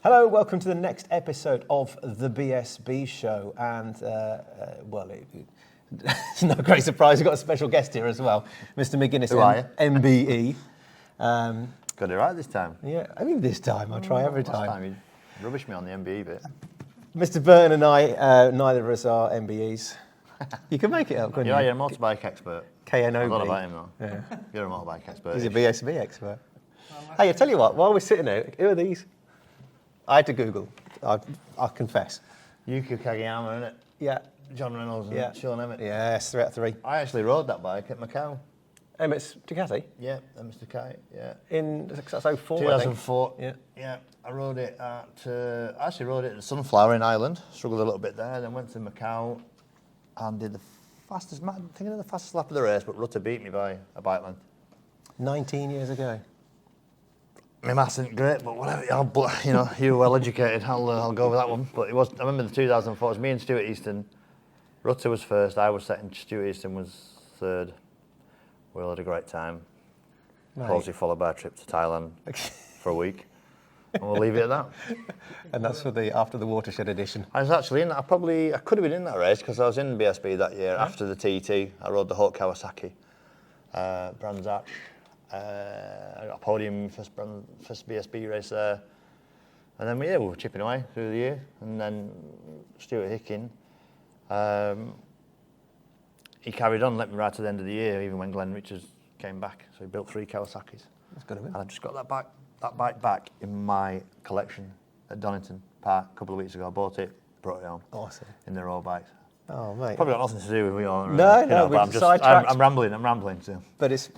Hello, welcome to the next episode of the BSB Show, and it's no great surprise, we've got a special guest here as well, Mr. McGuinness, MBE. Got it right this time. Yeah, I mean this time, I try every time. Last time you rubbish me on the MBE bit. Mr. Burton and I, neither of us are MBEs. You can make it up, couldn't you? Yeah, you're a motorbike expert. KNOB. I thought about him though. Yeah. You're a motorbike expert. He's a BSB expert. Hey, I tell you what, while we're sitting there, who are these? I had to Google, I confess. Yuki Kageyama, innit? Yeah. John Reynolds and Sean Emmett. Yes, 3 out of 3. I actually rode that bike at Macau. Emmett's Ducati? Yeah, Emmett's Ducati, yeah. That's 04, 2004. I think. Yeah. I rode it at, I actually rode it at Sunflower in Ireland. Struggled a little bit there, then went to Macau and did the fastest lap of the race, but Rutter beat me by a bike length. 19 years ago. My maths isn't great, but whatever. You're well educated. I'll go with that one. But it was. I remember the 2004. It was me and Stuart Easton. Rutter was first. I was second. Stuart Easton was third. We all had a great time. Closely followed by a trip to Thailand for a week. And we'll leave it at that. And that's for the after the watershed edition. I was actually in. I could have been in that race because I was in BSB that year after the TT. I rode the Hulk Kawasaki, Brands Hatch. I got a podium first BSB race there, and then we were chipping away through the year. And then Stuart Hickin, he carried on, let me right to the end of the year, even when Glenn Richards came back. So he built 3 Kawasaki's. That's good of him. And I just got that bike back in my collection at Donington Park a couple of weeks ago. I bought it, brought it home. Awesome. In the road bikes. Oh, mate. Probably got nothing to do with me all. No, I'm rambling too. But it's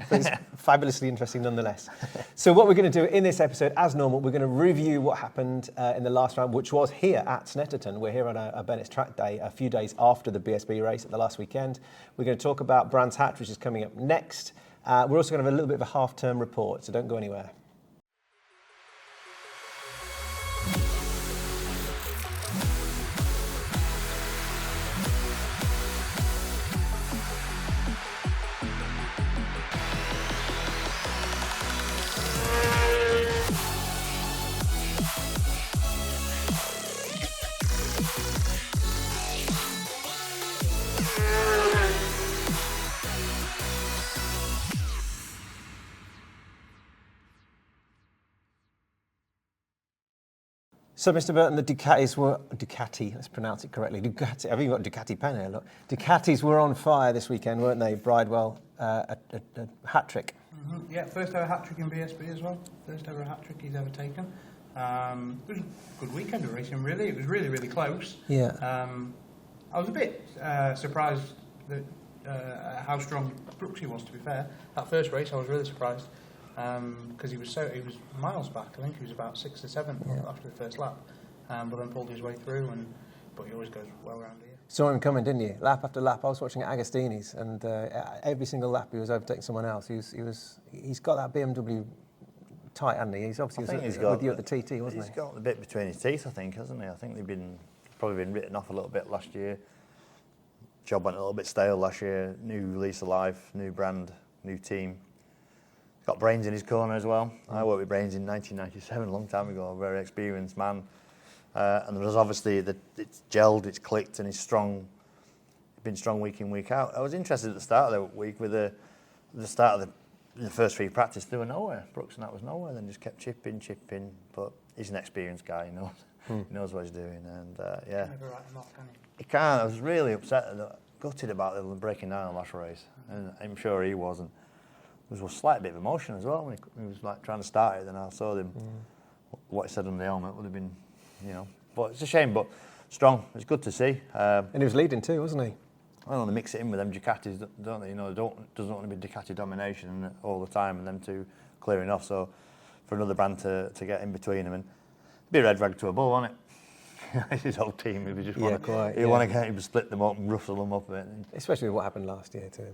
fabulously interesting nonetheless. So what we're going to do in this episode, as normal, we're going to review what happened in the last round, which was here at Snetterton. We're here on a Bennetts track day, a few days after the BSB race at the last weekend. We're going to talk about Brands Hatch, which is coming up next. We're also going to have a little bit of a half-term report, so don't go anywhere. So, Mr. Burton, the Ducati, let's pronounce it correctly, Ducati, I've even got a Ducati pen here, look. Ducatis were on fire this weekend, weren't they? Bridewell, a hat-trick. Mm-hmm. Yeah, first ever hat-trick in BSB as well. First ever hat-trick he's ever taken. It was a good weekend of racing, really. It was really, really close. Yeah. I was a bit surprised that how strong Brooksy was, to be fair. That first race, I was really surprised. Because he was miles back. I think he was about 6th or 7th after the first lap, but then pulled his way through. But he always goes well around here. Saw him coming, didn't you? Lap after lap. I was watching at Agostini's, and every single lap he was overtaking someone else. He's got that BMW tight, hasn't he? He's obviously with you at the TT, wasn't he? He's got the bit between his teeth, I think, hasn't he? I think they've probably been written off a little bit last year. Job went a little bit stale last year. New lease of life, new brand, new team. Got Brains in his corner as well. I worked with Brains in 1997, a long time ago, a very experienced man. And there was obviously, it's gelled, it's clicked, and he's strong. He's been strong week in, week out. I was interested at the start of the week with the start of the first 3 practice, they were nowhere. Brooks and that was nowhere, then just kept chipping. But he's an experienced guy, he knows what he's doing. And yeah. Never write him off, can he? He can't. I was really upset, gutted about them breaking down in the last race. And I'm sure he wasn't. There was a slight bit of emotion as well when he was like trying to start it. Then I saw him. What he said on the helmet would have been, But it's a shame. But strong. It's good to see. And he was leading too, wasn't he? I don't want to mix it in with them Ducatis, don't they? Doesn't want to be Ducati domination all the time, and them two clearing off. So for another brand to get in between them, and be a red rag to a bull, wasn't it? It's his whole team. He just want to get him to split them up and ruffle them up a bit. Especially with what happened last year too.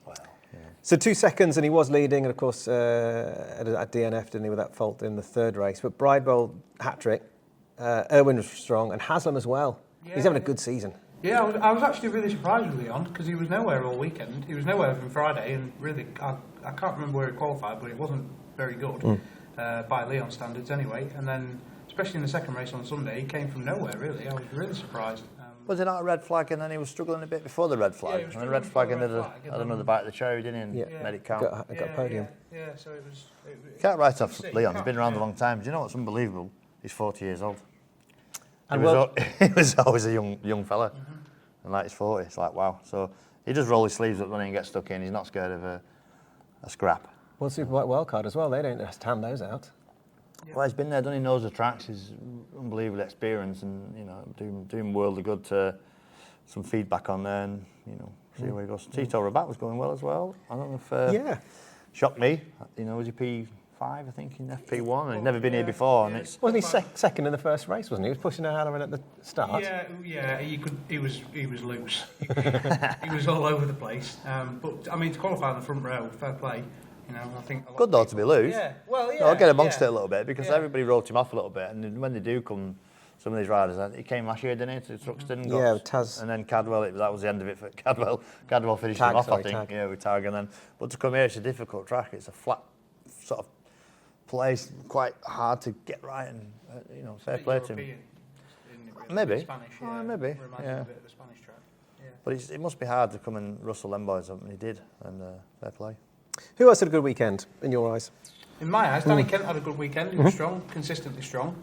Well. Yeah. So 2 seconds, and he was leading, and of course at DNF, didn't he, with that fault in the 3rd race. But Bridewell hat-trick, Irwin was strong, and Haslam as well. Yeah, he's having a good season. Yeah, I was actually really surprised with Leon, because he was nowhere all weekend. He was nowhere from Friday, and really, I can't remember where he qualified, but it wasn't very good by Leon standards anyway. And then especially in the second race on Sunday, he came from nowhere, really. I was really surprised. Was it not a red flag, and then he was struggling a bit before the red flag? And the red flag ended had another bite of the cherry, didn't he? And made it count. Got a podium. Yeah, so it was... Can't write off Leon. He's been around a long time. Do you know what's unbelievable? He's 40 years old. And he was always a young fella. And like he's 40, it's like, wow. So he just roll his sleeves up when he gets stuck in. He's not scared of a scrap. Well, Superbike wildcard as well. They don't just hand those out. Yeah. Well, he's been there, done. He knows the tracks. He's unbelievable experience, and doing worldly good to some feedback on there, and see where he goes. Tito Rabat was going well as well. I don't know if shocked me. Was he P5? I think in FP1, and he'd never been here before. And wasn't he second in the first race? Wasn't he? He was pushing Halloran at the start. Yeah. He was loose. He was all over the place. But I mean, to qualify in the front row, fair play. I think good though to be loose. Yeah, well, yeah. I'll get amongst it a little bit because everybody wrote him off a little bit, and when they do come, some of these riders, he came last year, didn't he, to Truxton? Yeah, Taz. And then Cadwell, that was the end of it for Cadwell. Cadwell finished him off, I think. Tag. Yeah, with Tag, and then. But to come here, it's a difficult track. It's a flat sort of place, quite hard to get right, and fair play to him. Maybe. Spanish, maybe. Yeah. A bit of a Spanish track. Yeah. But it must be hard to come and rustle them boys up, and he did, and fair play. Who else had a good weekend, in your eyes? In my eyes, Danny Kent had a good weekend. He was strong, consistently strong.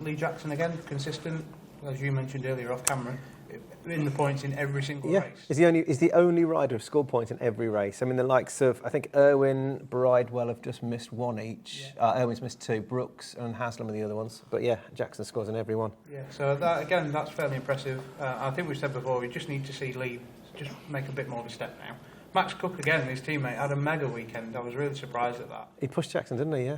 Lee Jackson again, consistent, as you mentioned earlier off camera, in the points in every single race. He's the only rider who scored points in every race. I mean, the likes of, I think Irwin, Bridewell have just missed one each. Yeah. Irwin's missed two, Brooks and Haslam are the other ones. But yeah, Jackson scores in every one. Yeah, so that's fairly impressive. I think we said before, we just need to see Lee just make a bit more of a step now. Max Cook again, his teammate, had a mega weekend. I was really surprised at that. He pushed Jackson, didn't he? Yeah.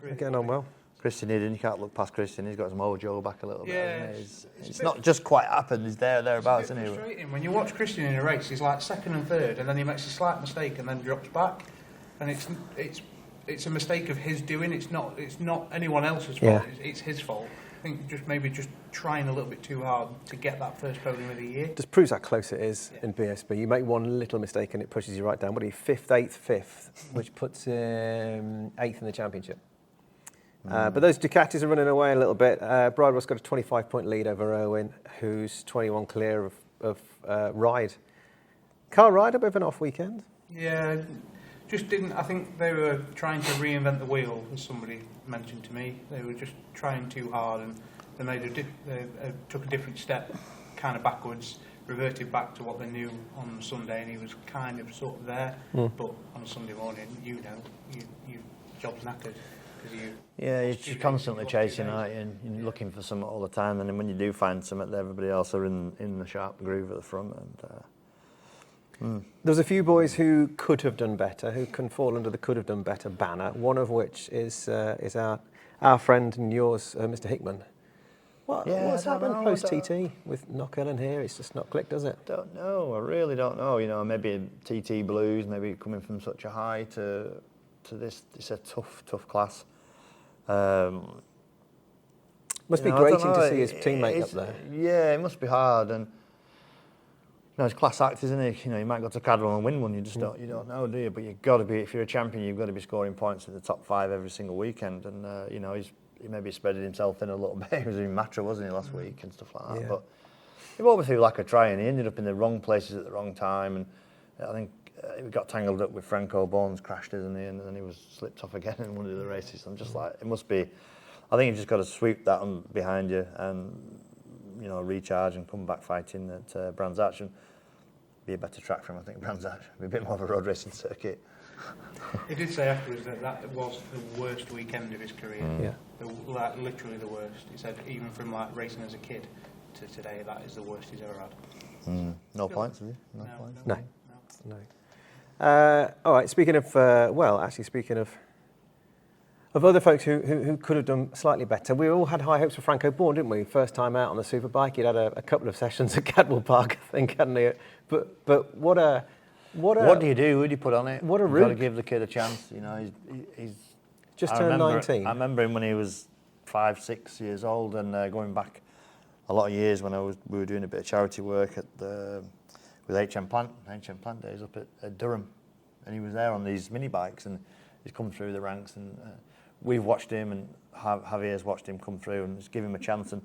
Really getting on well. Christian Eden, you can't look past Christian. He's got his mojo back a little bit. It's not just quite happened. He's thereabouts, isn't he? It's frustrating when you watch Christian in a race. He's like second and third, and then he makes a slight mistake and then drops back. And it's a mistake of his doing. It's not anyone else's fault. It's his fault. I think just trying a little bit too hard to get that first podium of the year. Just proves how close it is in BSB. You make one little mistake and it pushes you right down. What are you, 5th, 8th, 5th, which puts him 8th in the championship. But those Ducatis are running away a little bit. Bridewell's got a 25-point lead over Irwin, who's 21 clear of Ride. Carl Ryder, a bit of an off weekend. Yeah, just didn't. I think they were trying to reinvent the wheel, as somebody mentioned to me. They were just trying too hard, and they took a different step, kind of backwards, reverted back to what they knew on Sunday, and he was kind of sort of there. But on a Sunday morning, your job's knackered. You're constantly chasing, aren't you? And you're looking for something all the time, and then when you do find something, everybody else are in the sharp groove at the front. And There's a few boys who could have done better, who can fall under the could have done better banner. One of which is our friend and yours, Mr. Hickman. What's happened post TT with Knockellen here? It's just not clicked, does it? Don't know. I really don't know. Maybe TT blues, maybe coming from such a high to this. It's a tough class. Must be grating to see his teammate up there. Yeah, it must be hard, and it's class act, isn't it? You might go to Cadwell and win one. You just don't know, do you? But you've got to be, if you're a champion, you've got to be scoring points in the top 5 every single weekend. And he maybe spreaded himself in a little bit. He was in Matra, wasn't he, last week and stuff like that. Yeah. But he obviously lack of trying. He ended up in the wrong places at the wrong time, and I think he got tangled up with Franco Bones, crashed, isn't he? And then he was slipped off again in one of the races. I'm just like, it must be. I think you've just got to sweep that behind you and recharge and come back fighting at Brands Hatch, and be a better track for him. I think Brands Hatch be a bit more of a road racing circuit. He did say afterwards that was the worst weekend of his career. Literally the worst. He said even from racing as a kid to today, that is the worst he's ever had. No points, have you? No points. No. All right. Speaking of other folks who could have done slightly better, we all had high hopes for Franco Bourne, didn't we? First time out on the Superbike, he'd had a couple of sessions at Cadwell Park, I think, hadn't he? But what do you do? Who do you put on it? What a You've got to give the kid a chance. He's just turned 19. I remember him when he was 5, 6 years old, and going back a lot of years when we were doing a bit of charity work with HM Plant days up at Durham, and he was there on these mini bikes, and he's come through the ranks and we've watched him and Javier's watched him come through and just give him a chance. And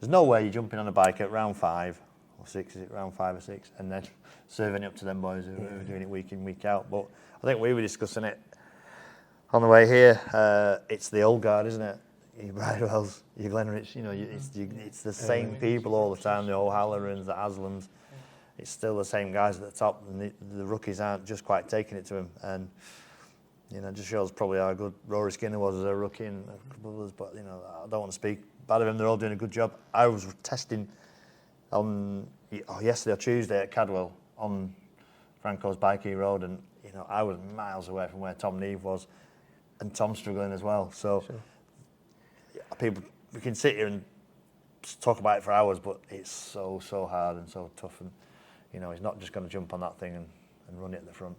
there's no way you're jumping on a bike at round 5 or 6, is it round 5 or 6, and then serving it up to them boys who are doing it week in, week out. But I think we were discussing it on the way here. It's the old guard, isn't it? Your Bridewells, your Glenrich, it's the same people all the time, the O'Hallorans, the Aslams. It's still the same guys at the top, and the rookies aren't just quite taking it to him. And, it just shows probably how good Rory Skinner was as a rookie and a couple of others. But, I don't want to speak bad of him. They're all doing a good job. I was testing on yesterday or Tuesday at Cadwell on Franco's Bikey Road, and, I was miles away from where Tom Neave was, and Tom's struggling as well. So, people, we can sit here and talk about it for hours, but it's so hard and so tough. And, he's not just going to jump on that thing and run it at the front.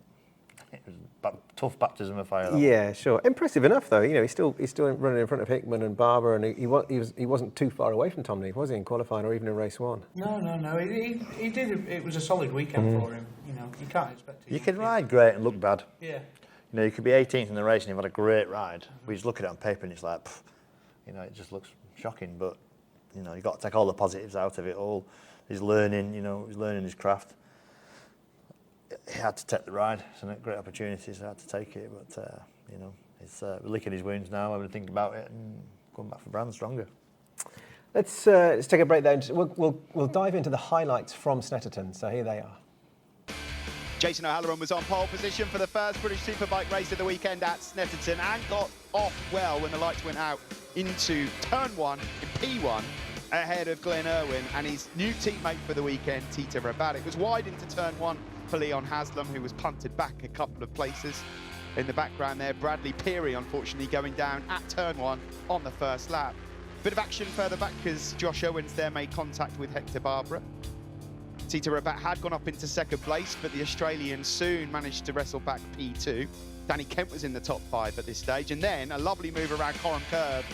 It was a tough baptism of fire. Yeah, sure. Impressive enough, though. He's still running in front of Hickman and Barber, and he wasn't too far away from Tom Neave, was he, in qualifying or even in race 1? No. He did. It was a solid weekend for him. You can't expect it. You can ride great and look bad. Yeah. You could be 18th in the race and you've had a great ride. We just look at it on paper and it's like, it just looks shocking. But you've got to take all the positives out of it all. He's learning. He's learning his craft. He had to take the ride. It's a great opportunity, so he had to take it. But, he's licking his wounds now, having to think about it and going back for brand stronger. Let's take a break there. We'll dive into the highlights from Snetterton. So here they are. Jason O'Halloran was on pole position for the first British Superbike race of the weekend at Snetterton and got off well when the lights went out into turn 1 in P1 ahead of Glenn Irwin and his new teammate for the weekend, Tito Rabat. It was wide into turn 1 for Leon Haslam, who was punted back a couple of places. In the background there, Bradley Peary, unfortunately, going down at turn 1 on the first lap. Bit of action further back because Josh Owens there made contact with Hector Barbara. Tito Rabat had gone up into second place, but the Australian soon managed to wrestle back P2. Danny Kent was in the top 5 at this stage, and then a lovely move around Coram Curve,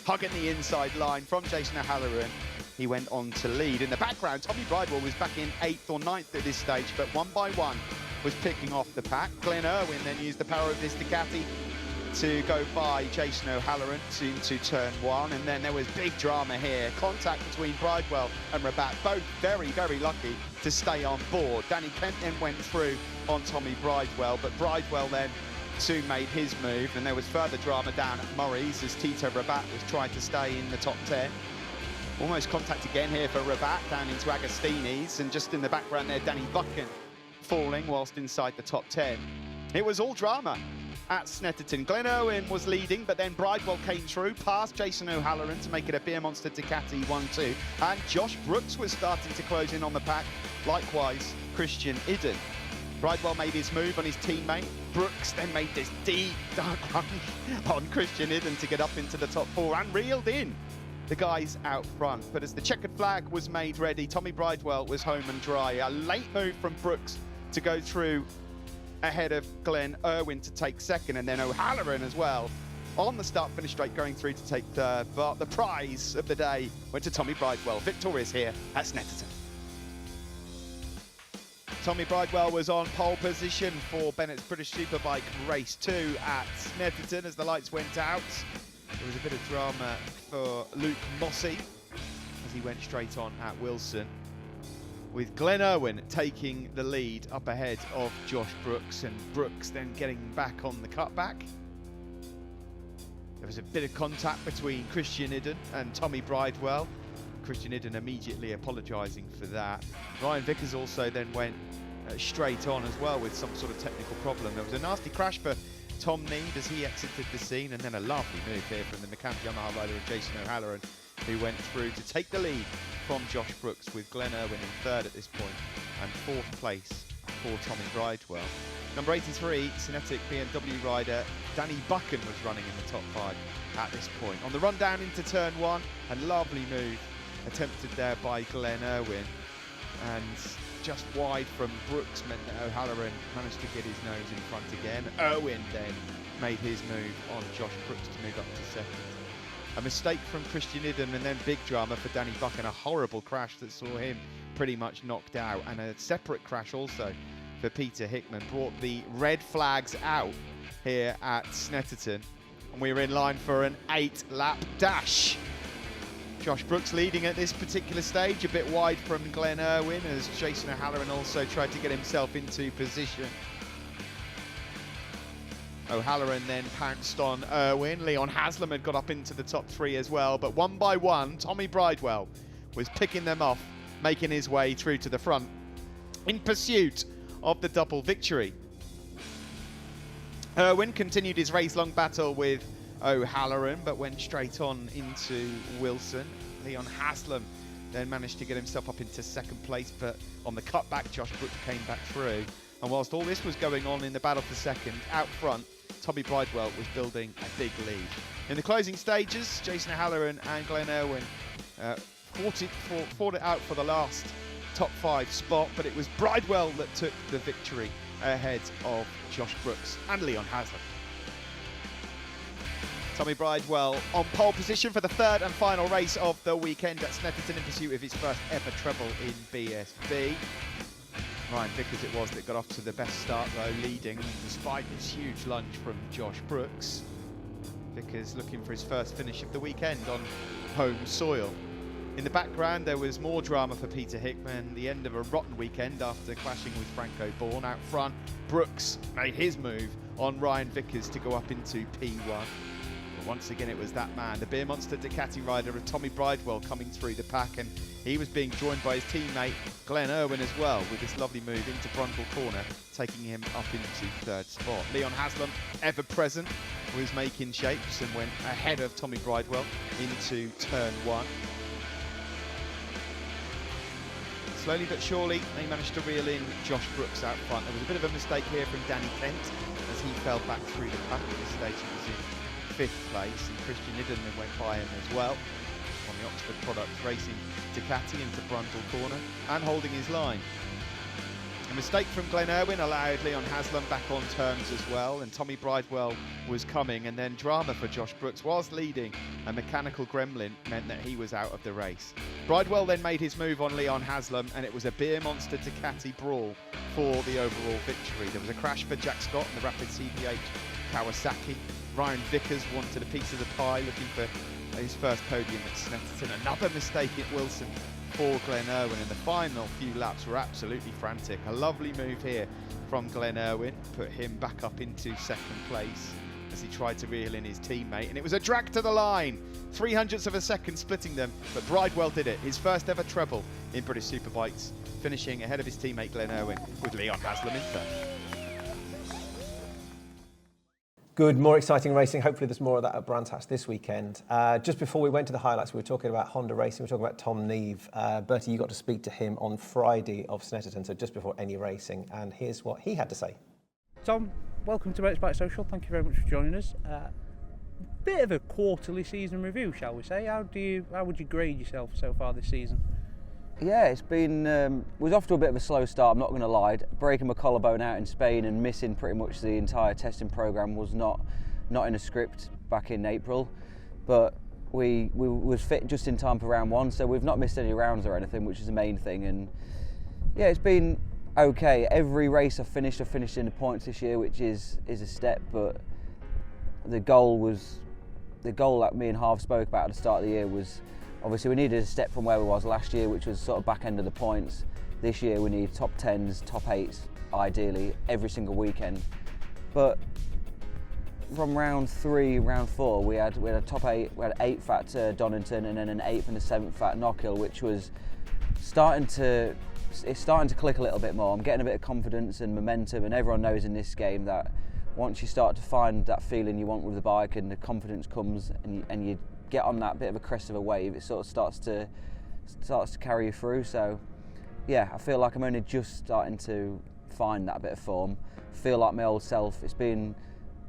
hugging the inside line from Jason O'Halloran. He went on to lead. In the background, Tommy Bridewell was back in 8th or 9th at this stage, but one by one was picking off the pack. Glenn Irwin then used the power of his Ducati to go by Jason O'Halloran into turn 1, and then there was big drama here. Contact between Bridewell and Rabat, both very, very lucky to stay on board. Danny Kent then went through on Tommy Bridewell, but Bridewell then soon made his move, and there was further drama down at Murray's as Tito Rabat was trying to stay in the top 10. Almost contact again here for Rabat down into Agostini's, and just in the background there, Danny Buchan falling whilst inside the top 10. It was all drama at Snetterton. Glenn Irwin was leading, but then Bridewell came through past Jason O'Halloran to make it a Beer Monster Ducati 1-2, and Josh Brooks was starting to close in on the pack, likewise Christian Idden. Bridewell made his move on his teammate. Brooks then made this deep dunk on Christian Idden to get up into the top 4 and reeled in the guys out front. But as the checkered flag was made ready, Tommy Bridewell was home and dry. A late move from Brooks to go through ahead of Glenn Irwin to take second, and then O'Halloran as well on the start-finish straight going through to take third. But the prize of the day went to Tommy Bridewell, victorious here at Snetterton. Tommy Bridewell was on pole position for Bennett's British Superbike Race 2 at Snetterton as the lights went out. There was a bit of drama for Luke Mossey as he went straight on at Wilson, with Glenn Irwin taking the lead up ahead of Josh Brooks, and Brooks then getting back on the cutback. There was a bit of contact between Christian Idden and Tommy Bridewell. Christian Idden immediately apologising for that. Ryan Vickers also then went straight on as well with some sort of technical problem. There was a nasty crash for Tom Neave as he exited the scene, and then a lovely move here from the McCann Yamaha rider of Jason O'Halloran, who went through to take the lead from Josh Brooks, with Glenn Irwin in third at this point and fourth place for Tommy Bridewell. Number 83, Cinetic BMW rider Danny Buchan was running in the top 5 at this point. On the run down into turn 1, a lovely move attempted there by Glenn Irwin, and just wide from Brooks meant that O'Halloran managed to get his nose in front again. Irwin then made his move on Josh Brooks to move up to second. A mistake from Christian Idden, and then big drama for Danny Buchan, a horrible crash that saw him pretty much knocked out, and a separate crash also for Peter Hickman brought the red flags out here at Snetterton. and we're in line for an 8-lap dash. Josh Brooks leading at this particular stage, a bit wide from Glenn Irwin as Jason O'Halloran also tried to get himself into position. O'Halloran then pounced on Irwin. Leon Haslam had got up into the top 3 as well, but one by one, Tommy Bridewell was picking them off, making his way through to the front in pursuit of the double victory. Irwin continued his race-long battle with O'Halloran, but went straight on into Wilson. Leon Haslam then managed to get himself up into second place, but on the cutback, Josh Brooks came back through. And whilst all this was going on in the battle for second, out front, Tommy Bridewell was building a big lead. In the closing stages, Jason O'Halloran and Glenn Irwin fought it out for the last top 5 spot, but it was Bridewell that took the victory ahead of Josh Brooks and Leon Haslam. Tommy Bridewell on pole position for the 3rd and final race of the weekend at Snetterton in pursuit of his first ever treble in BSB. Ryan Vickers it was that got off to the best start though, leading despite this huge lunge from Josh Brooks. Vickers looking for his first finish of the weekend on home soil. In the background there was more drama for Peter Hickman, the end of a rotten weekend after clashing with Franco Bourne. Out front, Brooks made his move on Ryan Vickers to go up into P1. Once again, it was that man, the Beer Monster Ducati rider of Tommy Bridewell coming through the pack, and he was being joined by his teammate Glenn Irwin as well, with this lovely move into Brundle Corner, taking him up into 3rd spot. Leon Haslam, ever present, was making shapes and went ahead of Tommy Bridewell into turn 1. Slowly but surely, they managed to reel in Josh Brooks out front. There was a bit of a mistake here from Danny Kent as he fell back through the pack. At this stage, he was in 5th place, and Christian Idden went by him as well on the Oxford Products Racing Ducati into Brundle Corner and holding his line. A mistake from Glenn Irwin allowed Leon Haslam back on terms as well, and Tommy Bridewell was coming, and then drama for Josh Brooks was leading. A mechanical gremlin meant that he was out of the race. Bridewell then made his move on Leon Haslam, and it was a Beer Monster Ducati brawl for the overall victory. There was a crash for Jack Scott in the Rapid CPH Kawasaki. Ryan Vickers wanted a piece of the pie, looking for his first podium at Snetterton. Another mistake at Wilson for Glenn Irwin, and the final few laps were absolutely frantic. A lovely move here from Glenn Irwin, put him back up into 2nd place as he tried to reel in his teammate, and it was a drag to the line, 0.03 of a second splitting them, but Bridewell did it, his first ever treble in British Superbikes, finishing ahead of his teammate Glenn Irwin with Leon Haslam in 3rd. Good, more exciting racing. Hopefully there's more of that at Brands Hatch this weekend. Just before we went to the highlights, we were talking about Honda racing, we were talking about Tom Neave. Bertie, you got to speak to him on Friday of Snetterton, so just before any racing, and here's what he had to say. Tom, welcome to Motorbike Social. Thank you very much for joining us. Bit of a quarterly season review, shall we say. How would you grade yourself so far this season? Yeah, it's been was off to a bit of a slow start, I'm not going to lie. Breaking my collarbone out in Spain and missing pretty much the entire testing programme was not in a script back in April, but we was fit just in time for round 1, so we've not missed any rounds or anything, which is the main thing. And yeah, it's been okay. Every race I've finished in the points this year, which is a step, but the goal that me and Harv spoke about at the start of the year was, obviously we needed a step from where we was last year, which was sort of back end of the points. This year we need top 10s, top 8s, ideally, every single weekend. But from round 3, round 4, we had a top 8, we had 8th at Donington and then an 8th and a 7th at Knockhill, which was starting to click a little bit more. I'm getting a bit of confidence and momentum, and everyone knows in this game that once you start to find that feeling you want with the bike and the confidence comes and you get on that bit of a crest of a wave, it sort of starts to carry you through. So yeah, I feel like I'm only just starting to find that bit of form, feel like my old self. It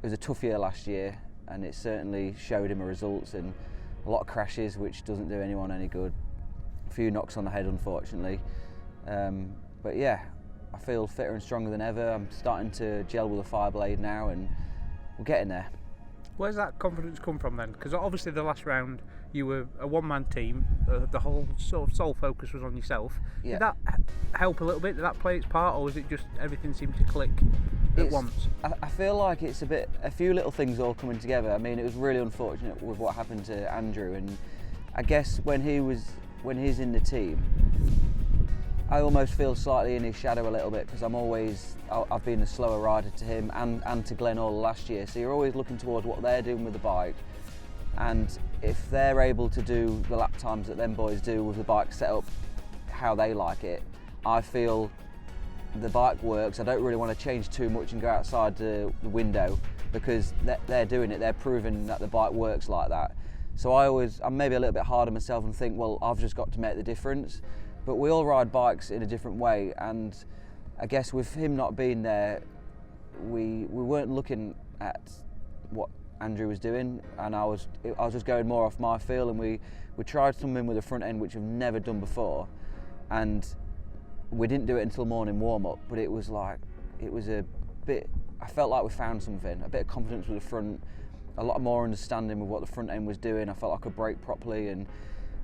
was a tough year last year, and it certainly showed in my results, and a lot of crashes, which doesn't do anyone any good, a few knocks on the head unfortunately, but yeah, I feel fitter and stronger than ever. I'm starting to gel with the Fireblade now, and we're getting there. Where's that confidence come from then? Because obviously the last round you were a one-man team, the whole sort of sole focus was on yourself. Yeah. Did that help a little bit? Did that play its part, or was it just everything seemed to click at once? I feel like it's a few little things all coming together. I mean, it was really unfortunate with what happened to Andrew, and I guess when he's in the team, I almost feel slightly in his shadow a little bit, because I've been a slower rider to him and to Glenn all last year. So you're always looking towards what they're doing with the bike, and if they're able to do the lap times that them boys do with the bike set up how they like it, I feel the bike works. I don't really want to change too much and go outside the window, because they're doing it. They're proving that the bike works like that. So I'm maybe a little bit hard on myself and think, well, I've just got to make the difference. But we all ride bikes in a different way, and I guess with him not being there, we weren't looking at what Andrew was doing, and I was just going more off my feel, and we tried something with a front end which we've never done before, and we didn't do it until morning warm-up, but it was a bit, I felt like we found something, a bit of confidence with the front, a lot more understanding with what the front end was doing. I felt I could brake properly, and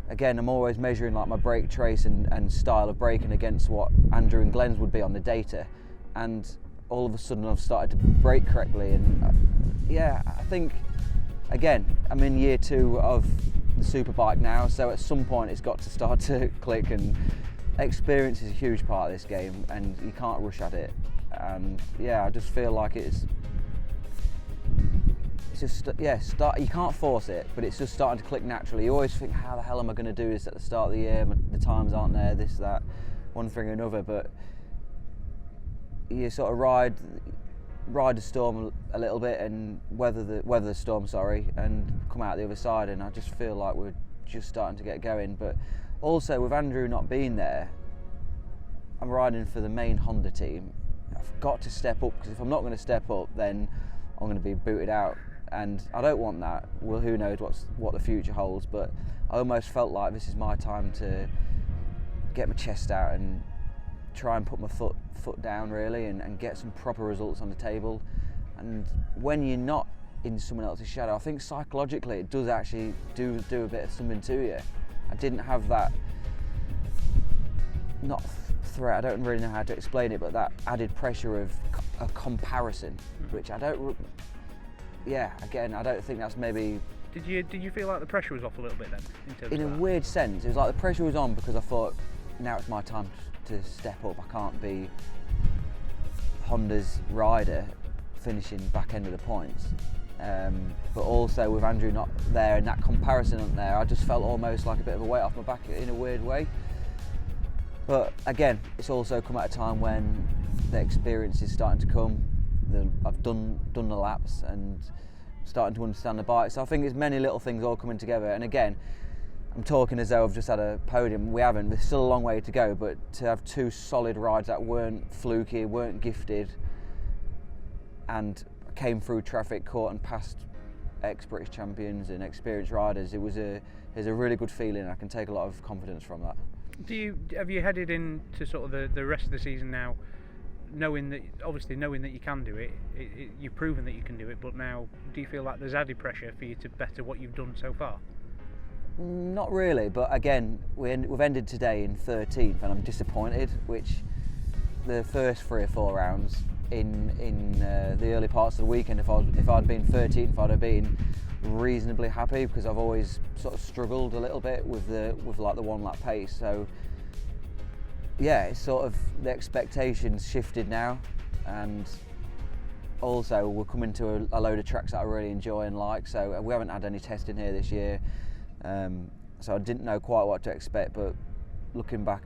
again, I'm always measuring like my brake trace and style of braking against what Andrew and Glenn's would be on the data, and all of a sudden I've started to brake correctly, and I think, again, I'm in year 2 of the Superbike now, so at some point it's got to start to click, and experience is a huge part of this game, and you can't rush at it. And I just feel like it's just, you can't force it, but it's just starting to click naturally. You always think, how the hell am I going to do this at the start of the year? The times aren't there, this, that, one thing or another, but you sort of ride the storm a little bit and weather the storm, and come out the other side, and I just feel like we're just starting to get going. But also with Andrew not being there, I'm riding for the main Honda team. I've got to step up, because if I'm not going to step up, then I'm going to be booted out, and I don't want that. Well, who knows what the future holds, but I almost felt like this is my time to get my chest out and try and put my foot down, really, and get some proper results on the table. And when you're not in someone else's shadow, I think psychologically it does actually do a bit of something to you. I didn't have that, not threat, I don't really know how to explain it, but that added pressure of a comparison, which I don't, again, I don't think that's maybe... Did you feel like the pressure was off a little bit then? In a weird sense, it was like the pressure was on, because I thought, now it's my time to step up. I can't be Honda's rider finishing back end of the points. But also with Andrew not there and that comparison up there, I just felt almost like a bit of a weight off my back in a weird way. But again, it's also come at a time when the experience is starting to come. I've done the laps and starting to understand the bike. So I think it's many little things all coming together. And again, I'm talking as though I've just had a podium. We haven't. There's still a long way to go. But to have 2 solid rides that weren't fluky, weren't gifted, and came through traffic, caught and passed ex-British champions and experienced riders, it was a really good feeling. I can take a lot of confidence from that. Have you headed into sort of the rest of the season now, knowing that you can do it, you've proven that you can do it, but now do you feel like there's added pressure for you to better what you've done so far? Not really, but again, we've ended today in 13th, and I'm disappointed, which the first 3 or 4 rounds in the early parts of the weekend, if I'd been 13th, I'd have been reasonably happy, because I've always sort of struggled a little bit with like the 1 lap pace. So it's sort of the expectations shifted now, and also we're coming to a load of tracks that I really enjoy and like. So we haven't had any testing here this year, so I didn't know quite what to expect. But looking back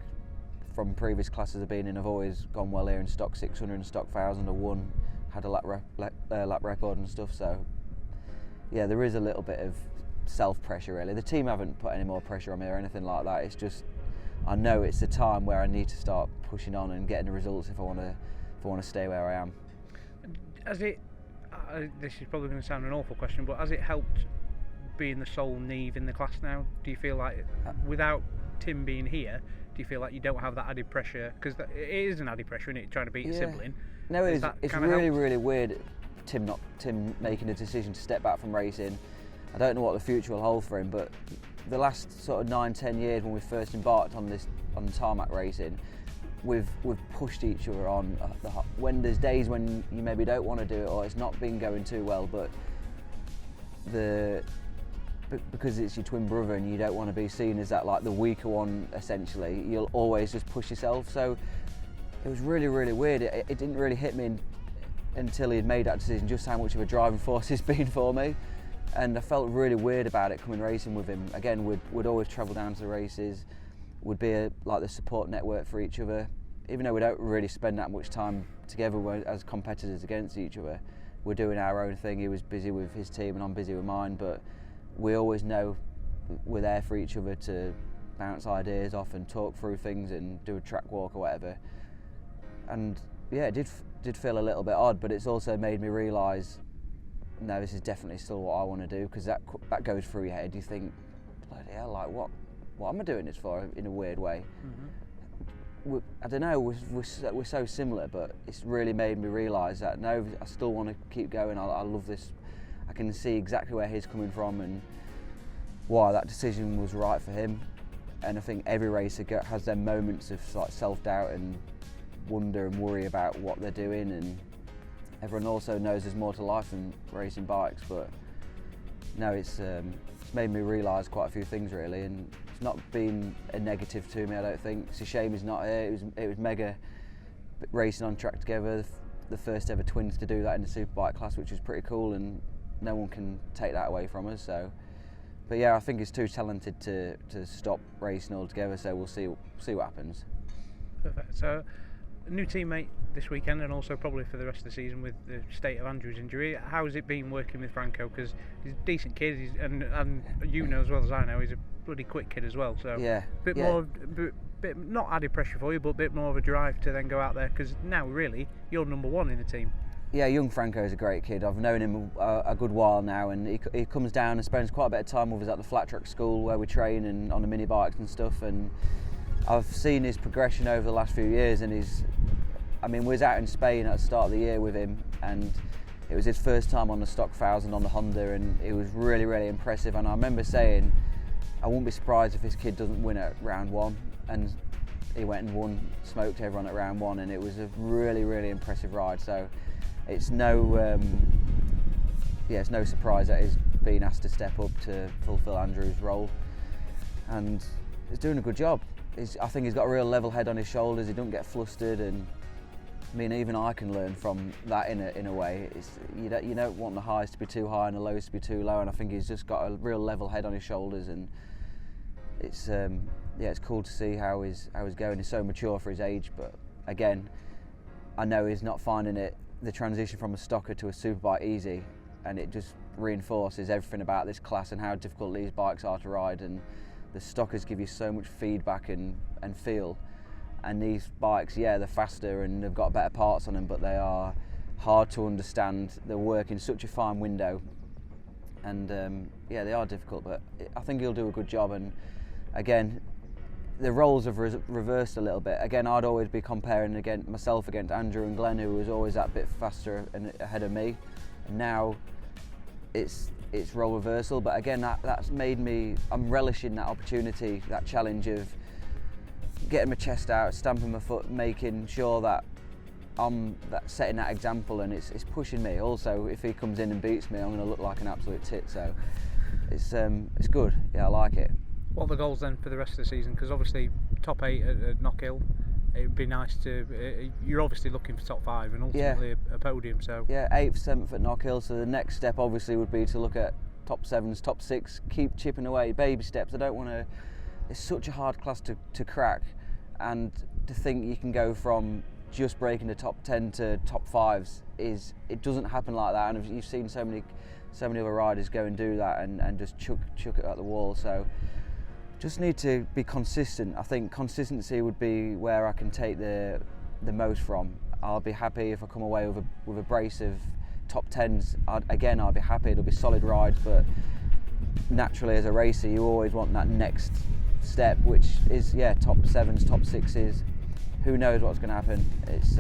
from previous classes I've been in, I've always gone well here in stock 600 and stock 1000. I won, had a lap record and stuff. So there is a little bit of self-pressure, really. The team haven't put any more pressure on me or anything like that. It's just, I know it's the time where I need to start pushing on and getting the results if I want to stay where I am. Has it? This is probably going to sound an awful question, but has it helped being the sole Neave in the class now? Do you feel like without Tim being here, do you feel like you don't have that added pressure? Because it is an added pressure, isn't it, trying to beat your sibling? No, it's really weird. Tim making a decision to step back from racing. I don't know what the future will hold for him, but the last sort of 9-10 years when we first embarked on tarmac racing, we've pushed each other on. When there's days when you maybe don't want to do it or it's not been going too well, but because it's your twin brother and you don't want to be seen as that like the weaker one essentially, you'll always just push yourself. So it was really, really weird. It didn't really hit me until he had made that decision, just how much of a driving force he's been for me. And I felt really weird about it coming racing with him. Again, we'd always travel down to the races, would be like the support network for each other. Even though we don't really spend that much time together as competitors against each other, we're doing our own thing. He was busy with his team and I'm busy with mine, but we always know we're there for each other to bounce ideas off and talk through things and do a track walk or whatever. And yeah, it did feel a little bit odd, but it's also made me realise, no, this is definitely still what I want to do, because that goes through your head. You think, bloody hell, like what am I doing this for, in a weird way? Mm-hmm. I don't know, we're so similar, but it's really made me realise that no, I still want to keep going. I love this. I can see exactly where he's coming from and why that decision was right for him. And I think every racer has their moments of like self-doubt and wonder and worry about what they're doing, and everyone also knows there's more to life than racing bikes. But no, it's made me realise quite a few things really, and it's not been a negative to me, I don't think. It's a shame he's not here. It was mega racing on track together, the first ever twins to do that in the Superbike class, which was pretty cool, and no one can take that away from us. So, but yeah, I think he's too talented to stop racing altogether. So we'll see what happens. Perfect. So, a new teammate this weekend, and also probably for the rest of the season with the state of Andrew's injury. How has it been working with Franco? Because he's a decent kid, and you know as well as I know, he's a bloody quick kid as well. So yeah, bit not added pressure for you, but a bit more of a drive to then go out there, because now really you're number one in the team. Yeah, young Franco is a great kid. I've known him a good while now, and he comes down and spends quite a bit of time with us at the flat track school where we train and on the mini bikes and stuff. And I've seen his progression over the last few years, and we was out in Spain at the start of the year with him, and it was his first time on the stock 1000 on the Honda, and it was really, really impressive. And I remember saying, I wouldn't be surprised if this kid doesn't win at round one, and he went and won, smoked everyone at round one, and it was a really, really impressive ride. So it's no surprise that he's been asked to step up to fulfil Andrew's role, and he's doing a good job. I think he's got a real level head on his shoulders. He don't get flustered, and I mean, even I can learn from that in a way. You don't want the highs to be too high and the lows to be too low, and I think he's just got a real level head on his shoulders, and it's cool to see how he's going. He's so mature for his age, but again, I know he's not finding the transition from a stocker to a superbike easy, and it just reinforces everything about this class and how difficult these bikes are to ride. And the stockers give you so much feedback and feel, and these bikes, yeah, they're faster and they've got better parts on them, but they are hard to understand. They work in such a fine window, and they are difficult, but I think he'll do a good job. And again, the roles have reversed a little bit. Again, I'd always be comparing myself against Andrew and Glenn, who was always that bit faster and ahead of me. And now it's role reversal, but again, that's made me, I'm relishing that opportunity, that challenge of getting my chest out, stamping my foot, making sure that I'm setting that example, and it's pushing me. Also, if he comes in and beats me, I'm going to look like an absolute tit. So it's good. Yeah, I like it. What are the goals then for the rest of the season? Because obviously top 8 at Knockhill, it would be nice to. You're obviously looking for top 5 and ultimately a podium. So yeah, 8th, 7th at Knockhill. So the next step obviously would be to look at top 7s, top 6, keep chipping away, baby steps. I don't want to. It's such a hard class to crack, and to think you can go from just breaking the top 10 to top 5s it doesn't happen like that. And you've seen so many other riders go and do that and just chuck it at the wall. So just need to be consistent. I think consistency would be where I can take the most from. I'll be happy if I come away with a brace of top 10s. I'll be happy. It'll be solid rides, but naturally as a racer you always want that next step, which is top 7s, top 6s. Who knows what's going to happen? It's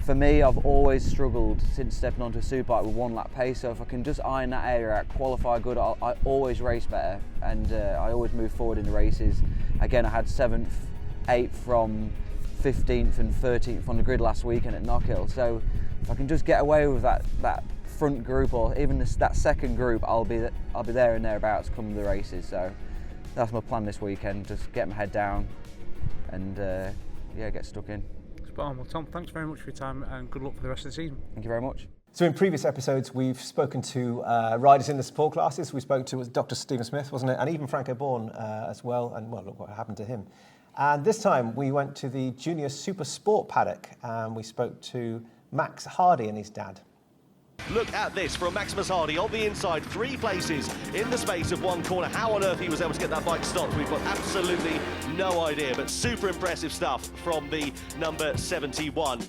for me, I've always struggled since stepping onto a superbike with 1 lap pace, so if I can just iron that area out, qualify good, I always race better, and I always move forward in the races. Again, I had 7th, 8th from 15th and 13th on the grid last weekend at Knockhill. So if I can just get away with that front group, or even that second group, I'll be there and thereabouts come the races. So that's my plan this weekend. Just get my head down and get stuck in. Spot on. Well, Tom, thanks very much for your time and good luck for the rest of the season. Thank you very much. So in previous episodes, we've spoken to riders in the support classes. We spoke to Dr. Stephen Smith, wasn't it? And even Franco Bourne as well. And well, look what happened to him. And this time we went to the Junior Supersport paddock and we spoke to Max Hardy and his dad. Look at this from Maximus Hardy on the inside, 3 places in the space of 1 corner. How on earth he was able to get that bike stopped, we've got absolutely no idea, but super impressive stuff from the number 71.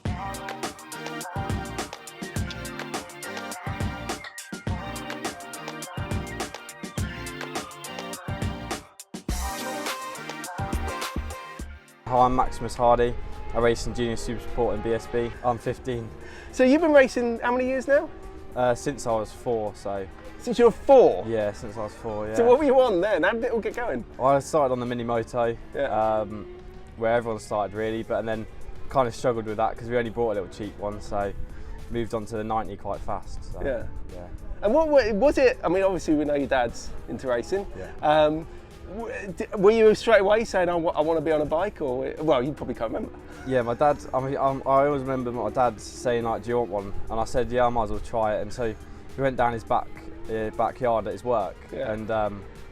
Hi, I'm Maximus Hardy. I race in Junior Supersport and BSB. I'm 15. So you've been racing how many years now? Since I was 4, so... Since you were 4? Yeah, since I was 4, yeah. So what were you on then? How did it all get going? I started on the mini moto, yeah. Where everyone started really, and then kind of struggled with that because we only bought a little cheap one, so moved on to the 90 quite fast. So, yeah. Yeah. And what was it? I mean, obviously we know your dad's into racing. Yeah. Were you straight away saying, I want to be on a bike, or, well, you probably can't remember. Yeah, my dad, I always remember my dad saying, like, do you want one? And I said, yeah, I might as well try it. And so we went down his backyard at his work, yeah. And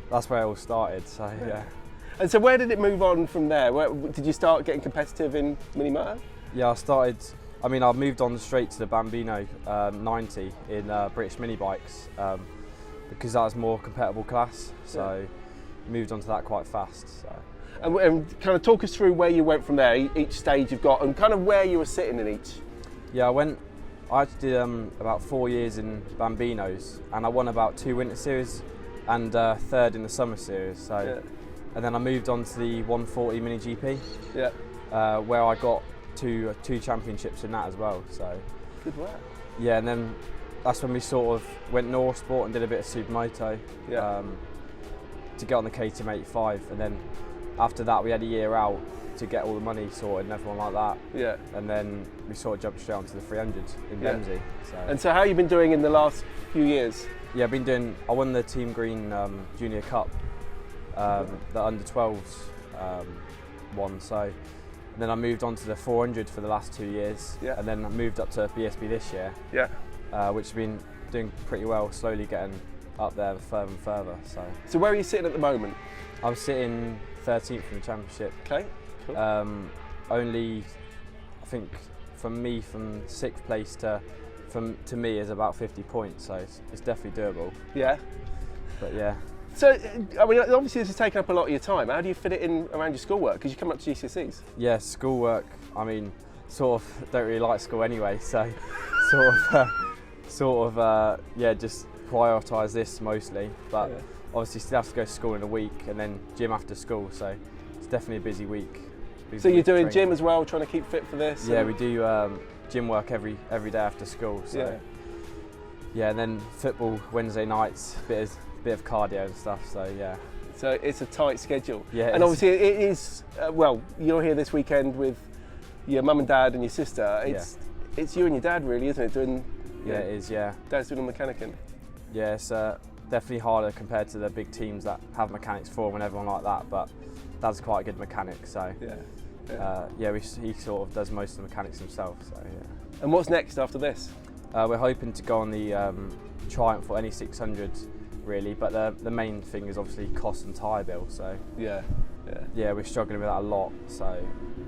that's where it all started, so yeah. And so where did it move on from there? Did you start getting competitive in mini moto? Yeah, I moved on straight to the Bambino 90 in British mini bikes because that was more compatible class, so yeah. Moved on to that quite fast. So. And kind of talk us through where you went from there, each stage you've got, and kind of where you were sitting in each. Yeah, I actually did about 4 years in Bambinos, and I won about 2 Winter Series and 3rd in the Summer Series. So, yeah. And then I moved on to the 140 Mini GP, yeah. Where I got two championships in that as well. So good work. Yeah, and then that's when we sort of went North Sport and did a bit of Supermoto. Yeah. To get on the KTM 85, and then after that we had a year out to get all the money sorted and everything like that. Yeah. And then we sort of jumped straight onto the 300 in Dempsey. So. And so how have you been doing in the last few years? Yeah, I won the Team Green Junior Cup, the under 12s one. So and then I moved on to the 400 for the last 2 years. Yeah. And then I moved up to BSB this year. Yeah. Which has been doing pretty well, slowly getting up there further and further. So where are you sitting at the moment? I'm sitting 13th in the championship. Okay, cool. Only, I think, from 6th place to me is about 50 points, so it's definitely doable. Yeah. But yeah. So, I mean, obviously this has taken up a lot of your time. How do you fit it in around your schoolwork? Because you come up to GCSEs. Yeah, schoolwork, I mean, sort of don't really like school anyway, so just prioritise this mostly, but yeah. Obviously still have to go to school in a week and then gym after school, so it's definitely a busy week. So you're doing gym as well, trying to keep fit for this? Yeah, we do gym work every day after school, so yeah, and then football Wednesday nights, bit of cardio and stuff, so yeah. So it's a tight schedule. Yeah, and obviously it is, well, you're here this weekend with your mum and dad and your sister. It's you and your dad really, isn't it? Yeah, it is, yeah. Dad's doing the mechanicing. Yeah, it's definitely harder compared to the big teams that have mechanics for them and everyone like that, but Dad's quite a good mechanic, so he sort of does most of the mechanics himself, so yeah. And what's next after this? We're hoping to go on the Triumph or any 600 really, but the main thing is obviously cost and tyre bill, so yeah, we're struggling with that a lot, so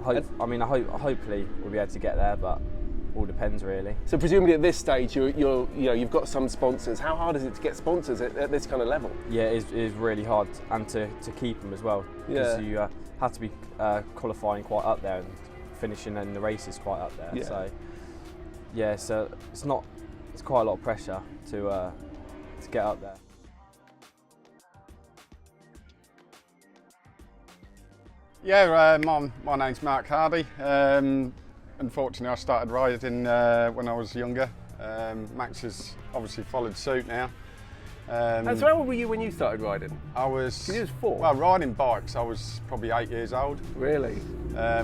hopefully we'll be able to get there, but all depends really. So presumably at this stage you've got some sponsors. How hard is it to get sponsors at this kind of level? Yeah, it is really hard, and to keep them as well, because you have to be qualifying quite up there and finishing in the races quite up there. Yeah. So it's quite a lot of pressure to get up there. Yeah, my name's Mark Hardy. Unfortunately, I started riding when I was younger. Max has obviously followed suit now. And so how old were you when you started riding? I was... You was 4? Well, riding bikes, I was probably 8 years old. Really?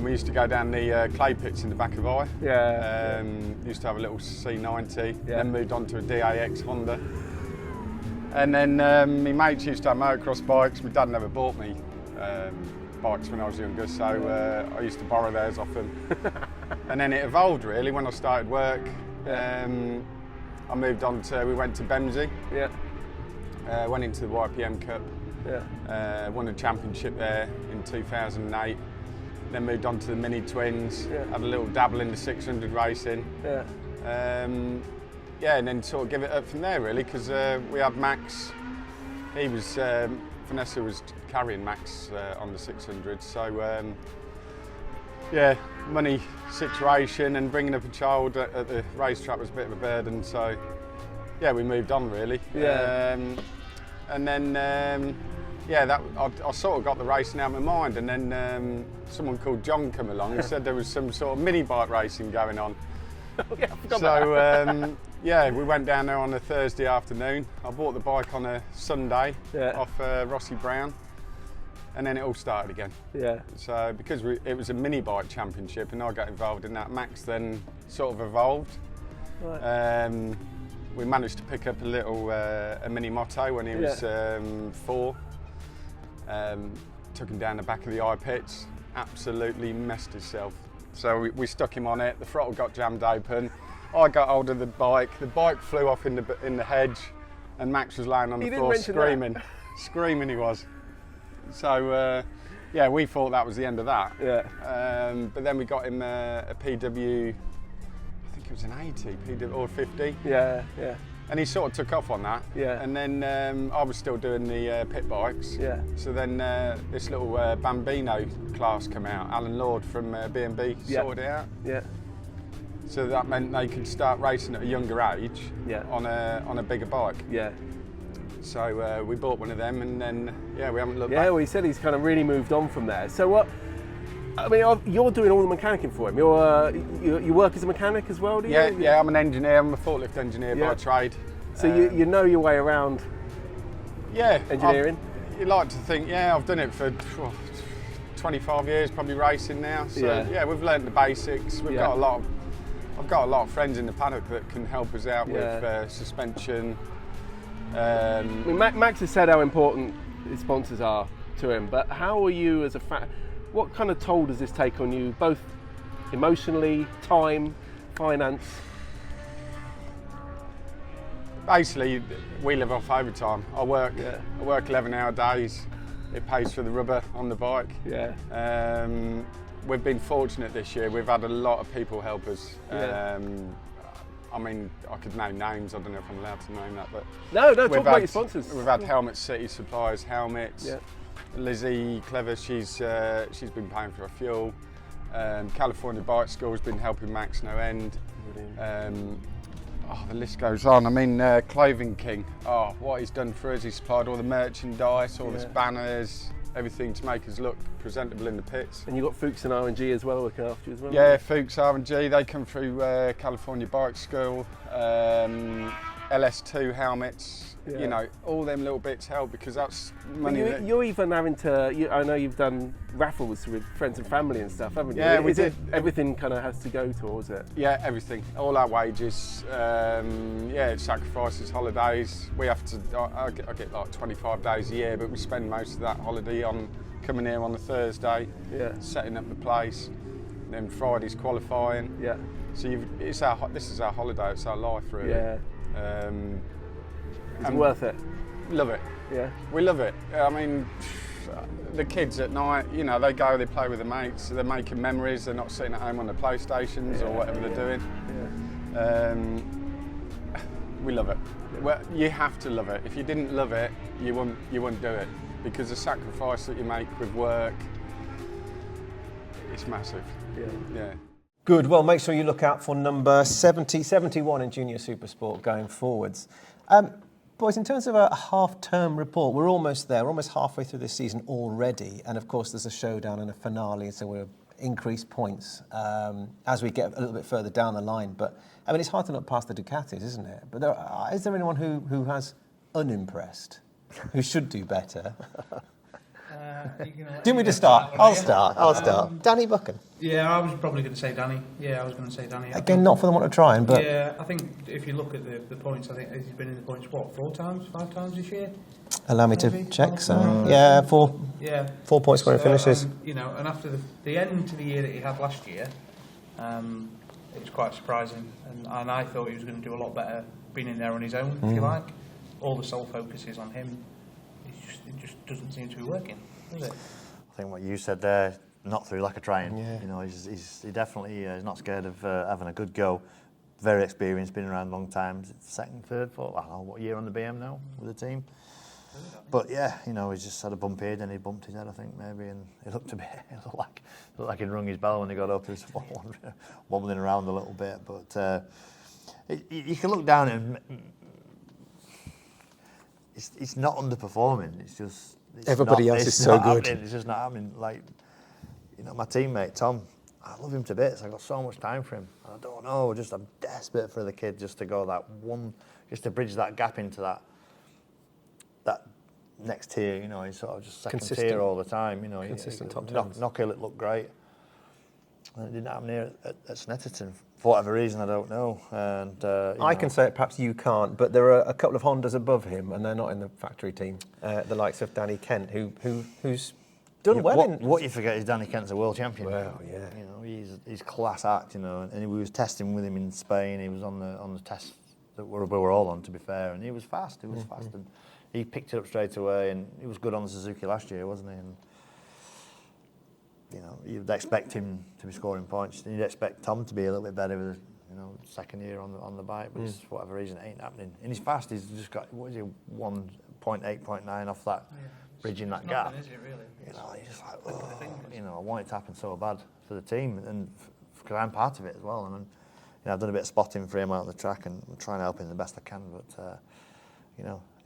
We used to go down the clay pits in the back of I. Yeah. Used to have a little C90, Yeah. then moved on to a DAX Honda. And then my mates used to have motocross bikes. My dad never bought me bikes when I was younger, so I used to borrow theirs off him. And then it evolved really when I started work. I moved on to, we went to Bennetts. Yeah. Went into the YPM Cup. Yeah. Won a championship there in 2008. Then moved on to the Mini Twins. Yeah. Had a little dabble in the 600 racing. Yeah. Yeah, and then sort of give it up from there really, because we had Max. He was Vanessa was carrying Max on the 600, so yeah, money situation and bringing up a child at the racetrack was a bit of a burden. So yeah, we moved on really. Yeah. And then yeah, that I sort of got the racing out of my mind, and then someone called John came along and said there was some sort of mini bike racing going on. Yeah, I forgot about that. Yeah, we went down there on a Thursday afternoon. I bought the bike on a Sunday off Rossi Brown, and then it all started again. Yeah. So because it was a mini bike championship and I got involved in that, Max then sort of evolved. Right. We managed to pick up a little a mini Motto when he was 4. Took him down the back of the eye pits, absolutely messed himself. So we stuck him on it, the throttle got jammed open. I got hold of the bike flew off in the hedge, and Max was lying on the floor screaming. Screaming he was. So yeah, we thought that was the end of that. Yeah. But then we got him a PW, I think it was an 80 PW or 50. Yeah, yeah. And he sort of took off on that. Yeah. And then I was still doing the pit bikes. Yeah. So then this little Bambino class came out. Alan Lord from B&B sorted it out. Yeah. So that meant they could start racing at a younger age on a bigger bike. Yeah. So we bought one of them, and then we haven't looked back. Yeah, well, he said he's kind of really moved on from there. So what? I mean, you're doing all the mechanicking for him. You work as a mechanic as well, do you? Yeah, I'm an engineer. I'm a forklift engineer by trade. So you know your way around. Yeah. Engineering. You like to think, I've done it for 25 years, probably racing now. So yeah, we've learned the basics. We've got I've got a lot of friends in the paddock that can help us out with suspension. I mean, Max has said how important his sponsors are to him, but how are you as a fan? What kind of toll does this take on you, both emotionally, time, finance? Basically, we live off overtime. I work 11-hour days. It pays for the rubber on the bike. Yeah. We've been fortunate this year. We've had a lot of people help us. Yeah. I mean, I could name names. I don't know if I'm allowed to name that, but no, talk about your sponsors. We've had Helmet City Suppliers, helmets. Yeah. Lizzie Clever, she's been paying for our fuel. California Bike School's been helping Max no end. The list goes on. I mean, Clothing King. Oh, what he's done for us. He's supplied all the merchandise, all the banners, everything to make us look presentable in the pits. And you've got Fuchs and R&G as well looking after you as well? Yeah, Fuchs, R&G, they come through California Bike School. LS2 helmets, you know, all them little bits help because that's money. You're even having to, I know you've done raffles with friends and family and stuff, haven't you? Yeah, we did. Everything kind of has to go towards it? Yeah, everything. All our wages, sacrifices, holidays. We have to, I get like 25 days a year, but we spend most of that holiday on coming here on a Thursday, setting up the place, then Friday's qualifying. Yeah. So this is our holiday, it's our life really. Yeah. It's worth it. Love it. Yeah. We love it. I mean, the kids at night, you know, they go, they play with their mates, they're making memories, they're not sitting at home on their PlayStations or whatever they're doing. Yeah. We love it. Well, you have to love it. If you didn't love it, you wouldn't do it, because the sacrifice that you make with work, it's massive. Yeah. Good. Well, make sure you look out for number 71 in Junior Supersport going forwards. Boys, in terms of a half-term report, we're almost there. We're almost halfway through this season already. And, of course, there's a showdown and a finale, so we'll increase points as we get a little bit further down the line. But, I mean, it's hard to look past the Ducatis, isn't it? But is there anyone who has unimpressed, who should do better? Do me to start? I'll start. Danny Buchan. Yeah, I was probably going to say Danny. Yeah, I was going to say Danny. Again, not for the want of trying, but... Yeah, I think if you look at the points, I think he's been in the points, 5 times this year? Allow me to check. So, yeah, 4 point scoring finishes. And after the end to the year that he had last year, it was quite surprising. And I thought he was going to do a lot better being in there on his own, if you like. All the sole focus is on him. It just doesn't seem to be working, does it? I think what you said there, not through lack of trying. Yeah. He definitely is not scared of having a good go. Very experienced, been around a long time. Second, third, fourth. I don't know what year on the BM now with the team. But yeah, he's just had a bump here, then he bumped his head, I think, maybe, and it looked like he'd rung his bell when he got up. He was wobbling around a little bit, but you can look down at him. It's not underperforming. It's just everybody else is so good. It's just not happening. Like, my teammate Tom, I love him to bits. I got so much time for him. I don't know. I'm desperate for the kid just to go that one, just to bridge that gap into that next tier. He's sort of just second tier all the time. Consistent top tens. Knockhill, it looked great. And it didn't happen here at Snetterton. For whatever reason, I don't know. And I can say it, perhaps you can't, but there are a couple of Hondas above him, and they're not in the factory team. The likes of Danny Kent, who's done well. What you forget is Danny Kent's a world champion. Well, yeah. He's class act. And we was testing with him in Spain. He was on the test that we were all on, to be fair, and he was fast. And he picked it up straight away, and he was good on the Suzuki last year, wasn't he? And, you'd expect him to be scoring points. You'd expect Tom to be a little bit better with, second year on the bike, but for whatever reason, it ain't happening. And he's fast. He's just got 1.8, 0.9 off that bridging that gap. Is it really? He's just like, I want it to happen so bad for the team, and because I'm part of it as well. And I've done a bit of spotting for him out on the track, and I'm trying to help him the best I can. But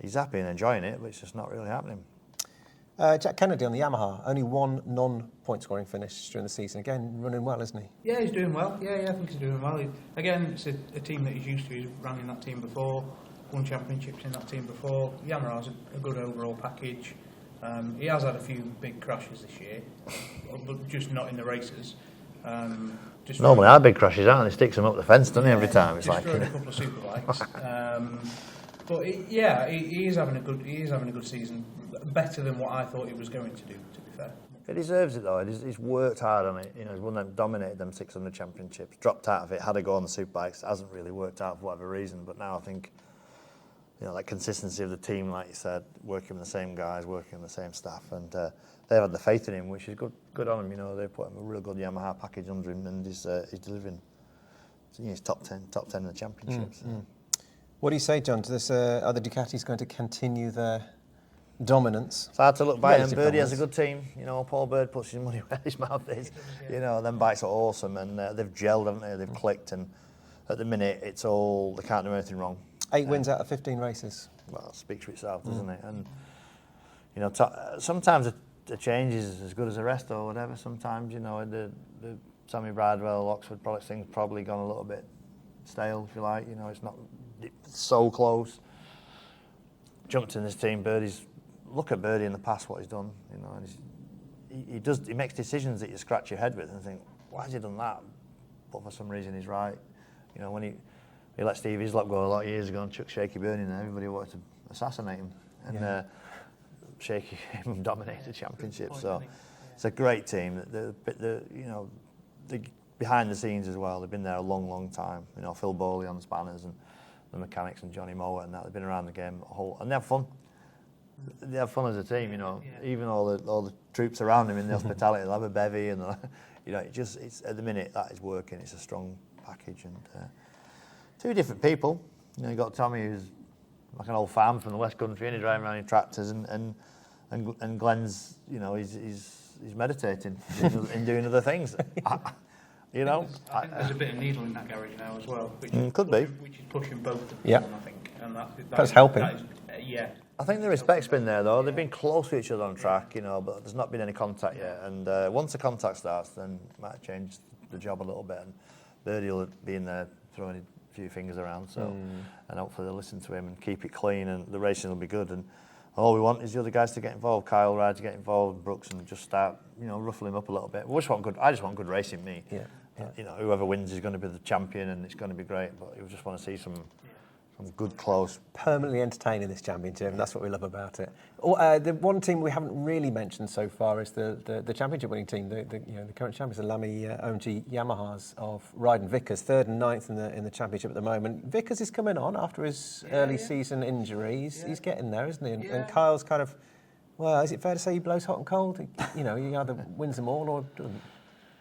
he's happy and enjoying it, but it's just not really happening. Jack Kennedy on the Yamaha, only one non-point scoring finish during the season. Again, running well, isn't he? Yeah, he's doing well. Yeah, I think he's doing well. Again, it's a team that he's used to. He's ran in that team before, won championships in that team before. Yamaha's a good overall package. He has had a few big crashes this year, but just not in the races. Normally our big crashes aren't. He sticks them up the fence, doesn't he, every time? It's just like a couple of Superbikes. But he is having a good season, better than what I thought he was going to do. To be fair, he deserves it though. He's worked hard on it. He's won them, dominated them 600 championships. Dropped out of it, had a go on the Superbikes. Hasn't really worked out for whatever reason. But now I think, that consistency of the team, like you said, working with the same guys, working with the same staff, and they've had the faith in him, which is good on him. They put him a real good Yamaha package under him, and he's delivering. He's top 10 in the championships. What do you say, John? To this, are the Ducatis going to continue their dominance? It's hard to look back, and Birdie has a good team. Paul Bird puts his money where his mouth is. Them bikes are awesome, and they've gelled, haven't they? They've clicked, and at the minute, they can't do anything wrong. 8 wins out of 15 races. Well, it speaks for itself, doesn't it? And sometimes the change is as good as the rest, or whatever. Sometimes, the Sammy Bradwell, Oxford Products thing's probably gone a little bit stale, if you like. It's not so close. Jumped in this team. Look at Birdie in the past, what he's done. And he makes decisions that you scratch your head with and think, why has he done that? But for some reason he's right. When he let Steve Hislop go a lot of years ago and chuck Shaky Byrne in there, everybody wanted to assassinate him. And Shaky dominated the championship. So it's a great team. They're behind the scenes as well. They've been there a long, long time. Phil Bowley on the spanners and the mechanics and Johnny Mower and that. They've been around the game and they have fun. They have fun as a team. Even all the troops around them in the hospitality. They'll have a bevy and it's at the minute that is working. It's a strong package and two different people. You got Tommy who's like an old farm from the West Country and he's driving around in tractors and Glenn's he's meditating and doing other things. I think there's a bit of needle in that garage now as well, which could be. Which is pushing both of them on, I think, and that's helping. I think the respect's been there though. They've been close to each other on track, but there's not been any contact yet. And once the contact starts, then it might change the job a little bit. And Birdie will be in there throwing a few fingers around, and hopefully they'll listen to him and keep it clean, and the racing will be good. And all we want is the other guys to get involved. Kyle Ryder to get involved, Brooks, and just start, ruffle him up a little bit. I just want good racing, me. Yeah. Whoever wins is going to be the champion, and it's going to be great. But you just want to see some good, close, permanently entertaining this championship, and that's what we love about it. The one team we haven't really mentioned so far is the championship winning team, the current champions, the Lamy OMG Yamahas of Ryden Vickers, 3rd and 9th in the championship at the moment. Vickers is coming on after his early season injury. He's getting there, isn't he? And Kyle's kind of, well, is it fair to say he blows hot and cold? He either wins them all or doesn't.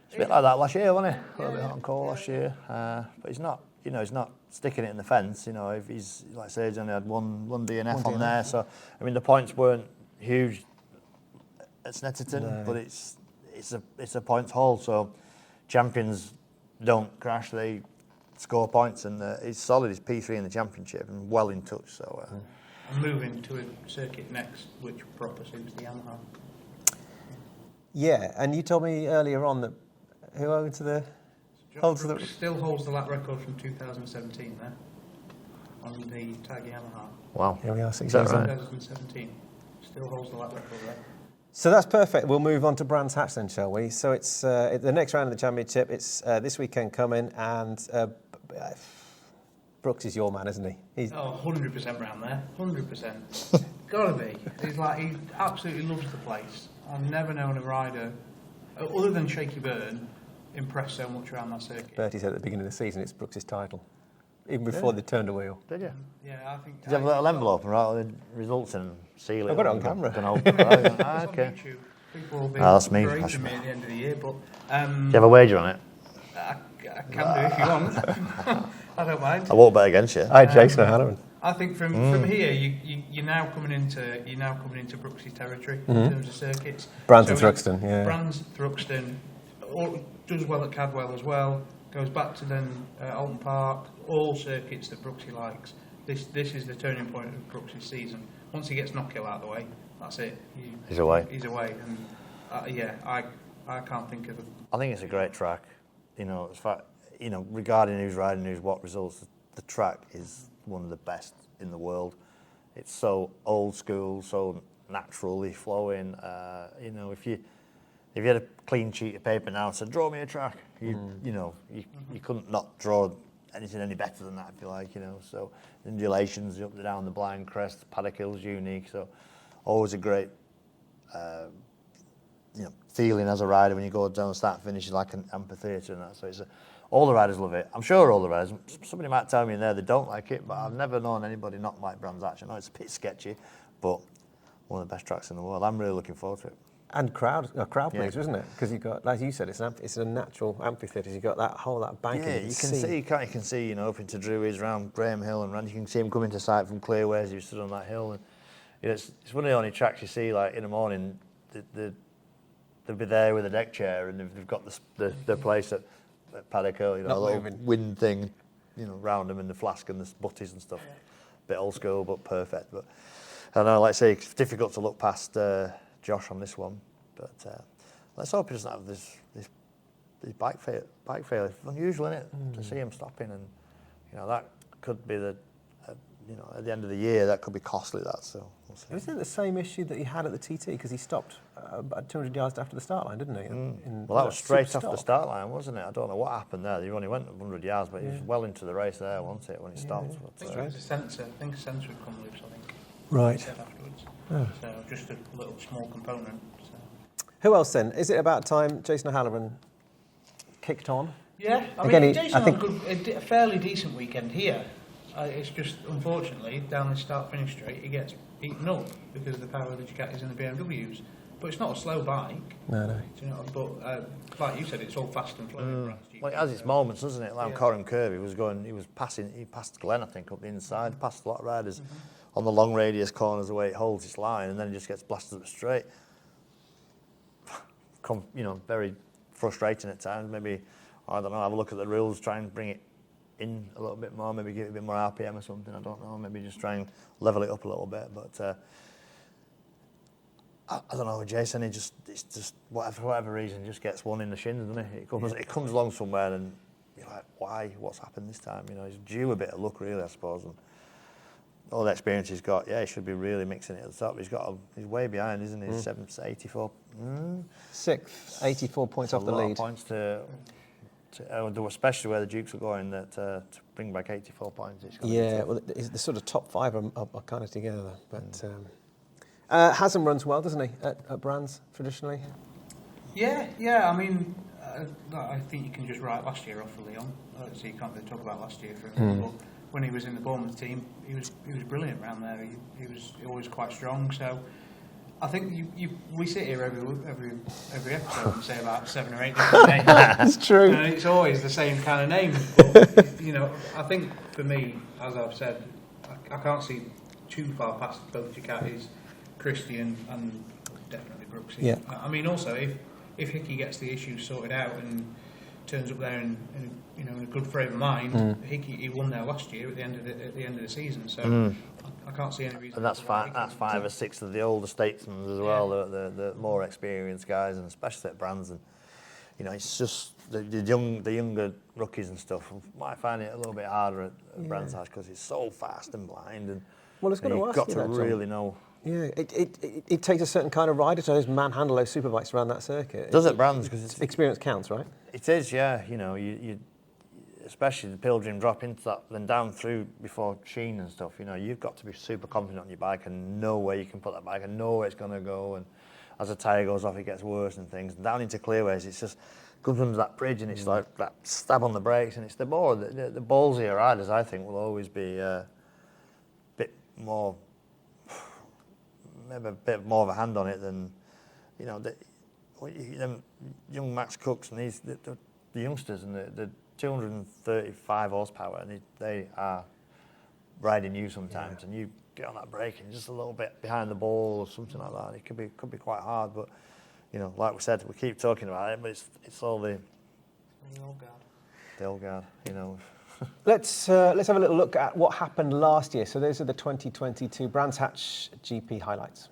It's a bit like that last year, wasn't it? A little bit hot and cold last year, but he's not. He's not sticking it in the fence. If he's, like I say, he's only had one DNF on there. So, I mean, the points weren't huge at Snetterton, but it's a points haul. So, champions don't crash; they score points, and he's solid. He's P3 in the championship and well in touch. So, I'm moving to a circuit next, which proper suits the Yamaha. Yeah, and you told me earlier on that who owns the. Still holds the lap record from 2017 there on the Tiger Yamaha. Wow. Here we are, 6 years on. 2017. Still holds the lap record there. So that's perfect. We'll move on to Brands Hatch then, shall we? So it's the next round of the championship. It's this weekend coming, and Brooks is your man, isn't he? He's 100% round there. 100%. Gotta be. He absolutely loves the place. I've never known a rider, other than Shaky Burn, impressed so much around that circuit. Bertie said at the beginning of the season it's Brooks' title, even before they turned a wheel. Did you? Yeah, I think. Did you have a little envelope and write all the results and seal it? I've got it on camera. Okay. People will be that's me. berating me at the end of the year, but do you have a wager on it? I can do if you want. I don't mind. I won't bet against you. I had Jason O'Halloran. I think from here you're now coming into Brooks' territory in terms of circuits. Brands and Thruxton, yeah. Brands, Thruxton, does well at Cadwell as well. Goes back to then Alton Park. All circuits that Brooksy likes. This is the turning point of Brooks' season. Once he gets Knockhill out of the way, that's it. He's away. He's away, and I can't think of. I think it's a great track. As far regarding who's riding who's what results, the track is one of the best in the world. It's so old school, so naturally flowing. If you had a clean sheet of paper now and said, draw me a track, you couldn't not draw anything any better than that, if you like, So undulations up and down the blind crest, Paddock Hill's unique, so always a great feeling as a rider when you go down start finish, like an amphitheatre and that. So all the riders love it. I'm sure all the riders. Somebody might tell me in there they don't like it, but I've never known anybody not like Brands Hatch. I know it's a bit sketchy, but one of the best tracks in the world. I'm really looking forward to it. And crowd pleaser, isn't it? Because you've got, like you said, it's a natural amphitheatre. You've got that banking. Yeah, you can see, up into Druids, around Graham Hill and round. You can see him coming to sight from Clearways. He stood on that hill, and it's one of the only tracks you see. Like in the morning, they'll be there with a deck chair, and they've got the place at Paddock Hill, a little wind thing, round them, and the flask and the butties and stuff. Bit old school, but perfect. But I know, like I say, it's difficult to look past Josh on this one, but let's hope he doesn't have this bike fail. It's unusual, isn't it, to see him stopping, and that could be at the end of the year that could be costly. So we'll see. Isn't it the same issue that he had at the TT because he stopped about 200 yards after the start line, didn't he? Well, that was straight off the start line, wasn't it? I don't know what happened there. He only went 100 yards, but he was well into the race there, wasn't it, when he stopped? I think it was a sensor. I think a sensor had come loose. I think. Right. He said afterwards. Oh. So just a little small component. So. Who else then? Is it about time Jason O'Halloran kicked on? Yeah, Jason had a fairly decent weekend here. It's just, unfortunately, down the start-finish straight, he gets eaten up because of the power of the Ducatis and the BMWs. But it's not a slow bike. No. But like you said, it's all fast and flowing. Well, it has its moments, doesn't it? Like Coram Curve, he passed Glenn, I think, up the inside, passed a lot of riders on the long radius corners the way it holds its line, and then it just gets blasted up straight. Very frustrating at times. Maybe, I don't know, have a look at the rules, try and bring it in a little bit more, maybe give it a bit more RPM or something, I don't know, maybe just try and level it up a little bit, but I don't know, with Jason, it's just for whatever reason, just gets one in the shins, doesn't it? It comes along somewhere and you're like, why? What's happened this time? He's due a bit of luck really, I suppose, and all the experience he's got, he should be really mixing it at the top. He's way behind, isn't he? 7th, 84. 6th, 84 points off the lead. Points especially where the Dukes are going, that to bring back 84 points. Well, the sort of top 5 are kind of together. But Haslam runs well, doesn't he, at Brands traditionally? Yeah. I mean, I think you can just write last year off for Leon, so you can't really talk about last year for him. But when he was in the Bournemouth team, he was brilliant around there. He was always quite strong. So I think we sit here every episode and say about 7 or 8 different names. That's true. And it's always the same kind of name. But, you know, I think for me, as I've said, I can't see too far past both Ducatis, Christian, and definitely Brooksy. Yeah. I mean, also if Hickey gets the issues sorted out and turns up there in a good frame of mind, he won there last year at the end of the season. So I can't see any reason. And that's 5 or 6 of the older statesmen as well, the more experienced guys, and especially at Brands. And it's just the younger rookies and stuff might find it a little bit harder at Brands Hatch because it's so fast and blind. And well, it's going to ask you've got you to that, really know. Yeah, it takes a certain kind of rider to manhandle those superbikes around that circuit. Does it, Brands? Because experience counts, right? It is, yeah. You especially the Pilgrim drop into that, then down through before Sheen and stuff. You've got to be super confident on your bike and know where you can put that bike and know where it's going to go. And as the tyre goes off, it gets worse and things. And down into clearways, it's just comes under that bridge and it's like that stab on the brakes. And it's the ballsier riders, I think, will always be a bit more. Maybe a bit more of a hand on it than, them young Max Cooks and the youngsters and the 235 horsepower, and they are riding you sometimes, and you get on that brake and just a little bit behind the ball or something like that. It could be quite hard, but like we said, we keep talking about it, but it's all the old guard. Let's have a little look at what happened last year. So those are the 2022 Brands Hatch GP highlights.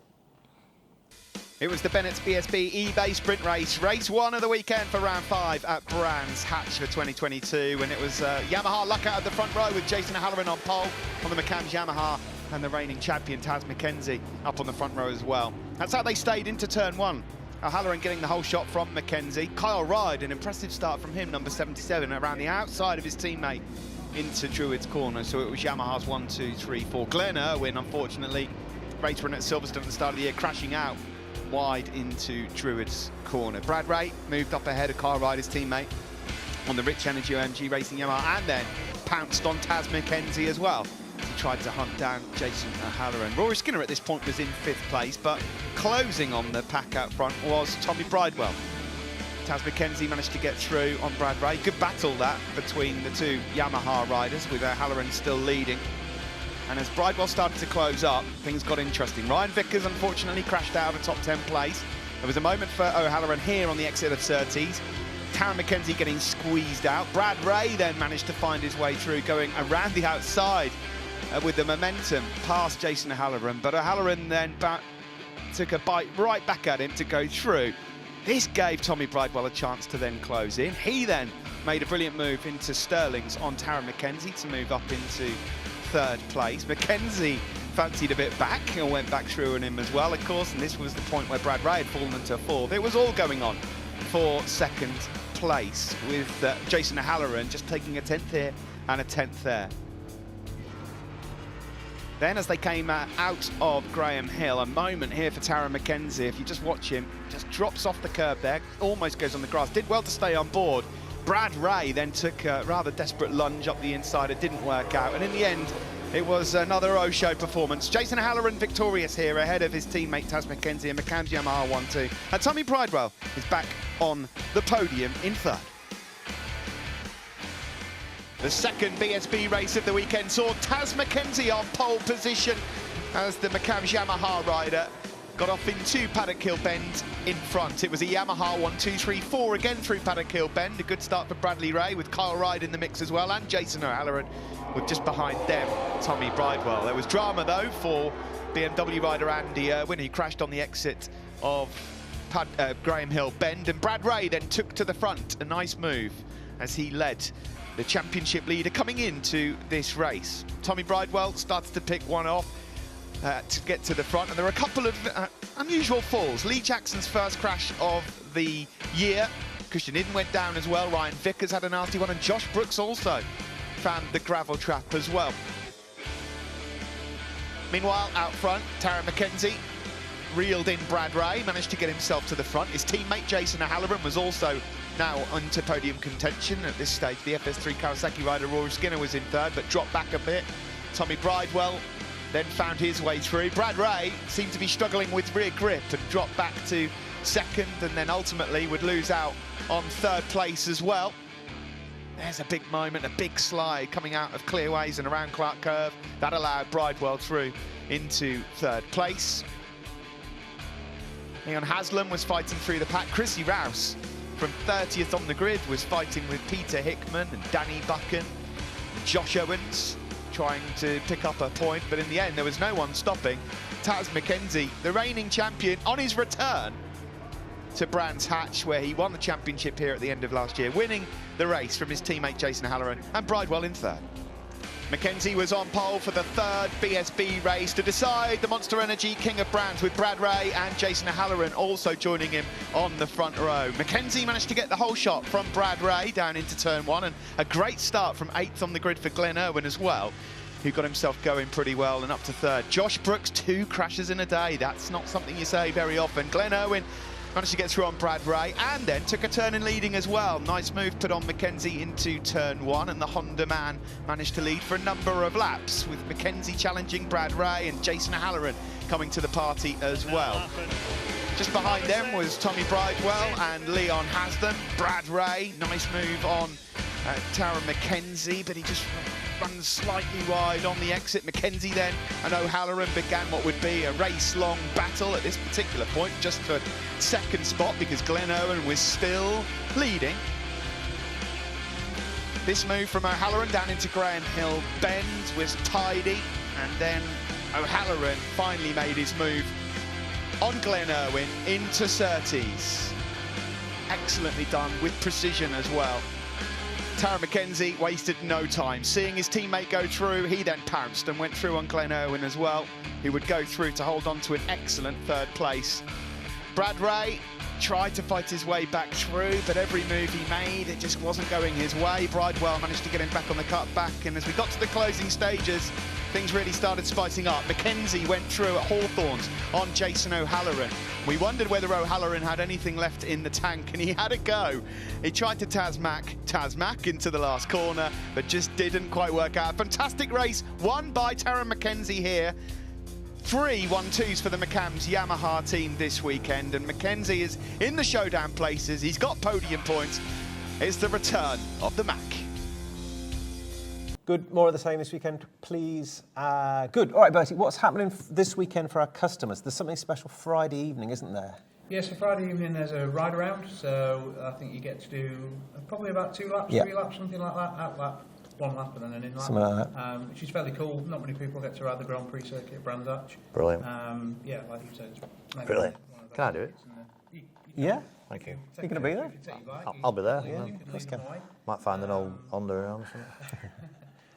It was the Bennetts BSB eBay sprint race 1 of the weekend for round 5 at Brands Hatch for 2022, and it was Yamaha luck out of the front row with Jason O'Halloran on pole on the McCann's Yamaha, and the reigning champion Taz McKenzie up on the front row as well. That's how they stayed into turn 1. O'Halloran getting the whole shot from McKenzie. Kyle Ryde, an impressive start from him, number 77, around the outside of his teammate into Druid's corner. So it was Yamaha's 1, 2, 3, 4. Glenn Irwin, unfortunately, race run at Silverstone at the start of the year, crashing out wide into Druid's corner. Brad Ray moved up ahead of Kyle Ryde, his teammate, on the Rich Energy OMG Racing Yamaha, and then pounced on Taz McKenzie as well. He tried to hunt down Jason O'Halloran. Rory Skinner at this point was in 5th place, but closing on the pack out front was Tommy Bridewell. Taz McKenzie managed to get through on Brad Ray. Good battle that between the two Yamaha riders, with O'Halloran still leading. And as Bridewell started to close up, things got interesting. Ryan Vickers unfortunately crashed out of a top 10 place. There was a moment for O'Halloran here on the exit of Surtees. Taron McKenzie getting squeezed out. Brad Ray then managed to find his way through, going around the outside with the momentum past Jason O'Halloran. But O'Halloran then took a bite right back at him to go through. This gave Tommy Bridewell a chance to then close in. He then made a brilliant move into Sterling's on Taron McKenzie to move up into 3rd place. McKenzie fancied a bit back and went back through on him as well, of course, and this was the point where Brad Ray had fallen into 4th. It was all going on for 2nd place, with Jason O'Halloran just taking a 10th here and a 10th there. Then as they came out of Graham Hill, a moment here for Taron McKenzie. If you just watch him, just drops off the curb there, almost goes on the grass, did well to stay on board. Brad Ray then took a rather desperate lunge up the inside. It didn't work out, and in the end it was another O-show performance. Jason O'Halloran victorious here ahead of his teammate Taz McKenzie and McCann's Yamaha 1-2. And Tommy Bridewell is back on the podium in 3rd. The second BSB race of the weekend saw Taz McKenzie on pole position as the McCann's Yamaha rider got off into Paddock Hill Bend in front. It was a Yamaha 1, 2, 3, 4 again through Paddock Hill Bend. A good start for Bradley Ray with Kyle Ryde in the mix as well, and Jason O'Halloran with just behind them Tommy Bridewell. There was drama though for BMW rider Andy Irwin, who crashed on the exit of Graham Hill Bend, and Brad Ray then took to the front. A nice move as he led the championship leader coming into this race. Tommy Bridewell starts to pick one off to get to the front, and there are a couple of unusual falls. Lee Jackson's first crash of the year. Christian Idden went down as well. Ryan Vickers had a nasty one, and Josh Brooks also found the gravel trap as well. Meanwhile, out front, Tara McKenzie reeled in Brad Ray, managed to get himself to the front. His teammate Jason O'Halloran was also now onto podium contention at this stage. The FS3 Kawasaki rider Rory Skinner was in third, but dropped back a bit. Tommy Bridewell then found his way through. Brad Ray seemed to be struggling with rear grip and dropped back to second, and then ultimately would lose out on third place as well. There's a big moment, a big slide coming out of Clearways and around Clark Curve. That allowed Bridewell through into third place. Leon Haslam was fighting through the pack. Chrissy Rouse from 30th on the grid was fighting with Peter Hickman and Danny Buchan and Josh Owens, trying to pick up a point, but in the end there was no one stopping Taz McKenzie, the reigning champion, on his return to Brands Hatch, where he won the championship here at the end of last year, winning the race from his teammate Jason O'Halloran, and Bridewell in third. McKenzie was on pole for the third BSB race to decide the Monster Energy King of Brands, with Brad Ray and Jason O'Halloran also joining him on the front row. McKenzie managed to get the whole shot from Brad Ray down into turn one, and a great start from 8th on the grid for Glenn Irwin as well, who got himself going pretty well and up to third. Josh Brooks, 2 crashes in a day. That's not something you say very often. Glenn Irwin managed to get through on Brad Ray and then took a turn in leading as well. Nice move put on McKenzie into turn one, and the Honda man managed to lead for a number of laps, with McKenzie challenging Brad Ray and Jason O'Halloran coming to the party as well. Just behind them was Tommy Bridewell and Leon Haslam. Brad Ray, nice move on Tara McKenzie, but he just runs slightly wide on the exit. McKenzie then and O'Halloran began what would be a race-long battle at this particular point, just for second spot, because Glenn Irwin was still leading. This move from O'Halloran down into Graham Hill Bend was tidy, and then O'Halloran finally made his move on Glenn Irwin into Surtees. Excellently done, with precision as well. Tara McKenzie wasted no time. Seeing his teammate go through, he then pounced and went through on Glenn Irwin as well, who would go through to hold on to an excellent third place. Brad Ray tried to fight his way back through, but every move he made, it just wasn't going his way. Bridewell managed to get him back on the cut back, and as we got to the closing stages, things really started spicing up. McKenzie went through at Hawthorns on Jason O'Halloran. We wondered whether O'Halloran had anything left in the tank, and he had a go. He tried to Taz-Mac into the last corner, but just didn't quite work out. Fantastic race, won by Tara McKenzie here. 3 1-2s for the McCams Yamaha team this weekend, and McKenzie is in the showdown places. He's got podium points. It's the return of the Mac. Good, more of the same this weekend, please. Good. All right, Bertie, what's happening this weekend for our customers? There's something special Friday evening, isn't there? Yes, so Friday evening there's a ride around, so I think you get to do probably about 2 laps, 3 laps, something like that, out lap, 1 lap and then an in lap. Something like that. Which is fairly cool. Not many people get to ride the Grand Prix circuit at Brands Hatch. Brilliant. Yeah, like you said, it's Brilliant. Can I do it? Yeah? Thank you. You're going to be there? I'll be there. Yeah, let's go. Might find an old Honda around or something.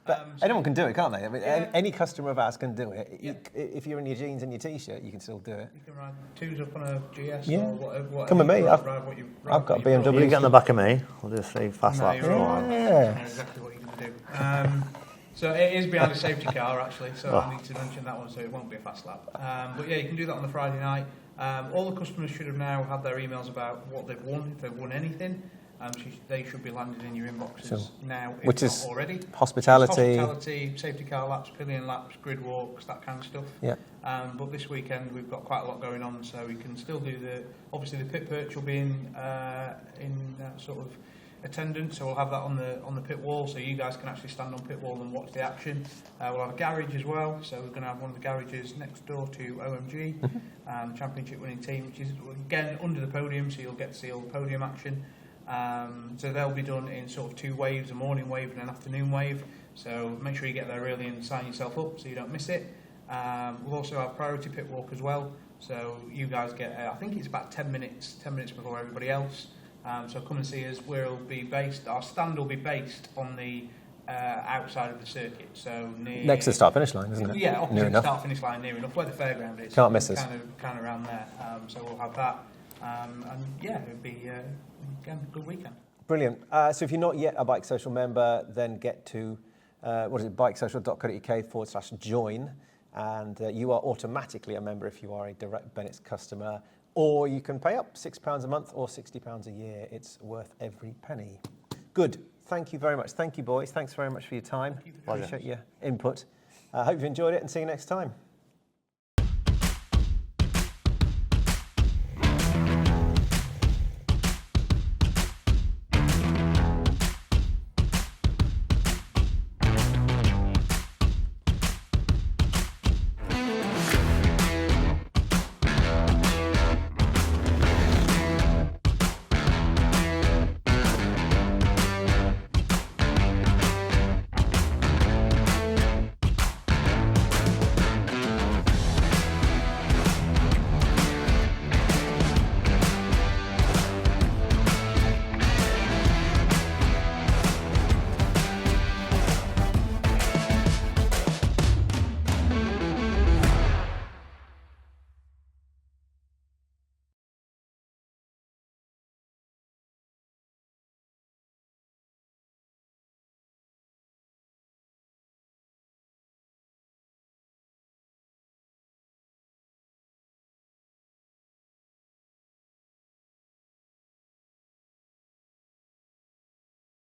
But anyone can do it, can't they? I mean, any customer of ours can do it. If you're in your jeans and your t-shirt, you can still do it. You can ride 2s up on a GS Yeah. or whatever. Come with me. I've got a BMW. You get on the back of me. We'll do a 3 fast laps. You're all right. I know exactly what you're going to do. So it is behind a safety car, actually, so I need to mention that one, so it won't be a fast lap. But yeah, you can do that on the Friday night. All the customers should have now had their emails about what they've won, if they've won anything. They should be landed in your inboxes now, if which not is already. Hospitality, safety car laps, pillion laps, grid walks, that kind of stuff. Yeah. But this weekend we've got quite a lot going on, so we can still do obviously the pit perch will be in sort of attendance, so we'll have that on the pit wall, so you guys can actually stand on pit wall and watch the action. We'll have a garage as well, so we're going to have one of the garages next door to OMG, the championship winning team, which is again under the podium, so you'll get to see all the podium action. So they'll be done in sort of 2 waves, a morning wave and an afternoon wave, so make sure you get there early and sign yourself up so you don't miss it. We'll also have priority pit walk as well, so you guys get I think it's about 10 minutes before everybody else. So come and see us. Our stand will be based on the outside of the circuit, so next to the start-finish line, isn't it? Yeah, opposite the start-finish line, near enough where the fairground is. Can't miss us. Kind of around there. So we'll have that, and yeah, it'll be again a good weekend. Brilliant. So if you're not yet a Bike Social member, then get to bikesocial.co.uk/join, and you are automatically a member if you are a direct Bennetts customer, or you can pay up £6 a month or £60 a year. It's worth every penny. Good. Thank you very much. Thank you, boys. Thanks very much for your time. Appreciate your input. Hope you've enjoyed it, and see you next time.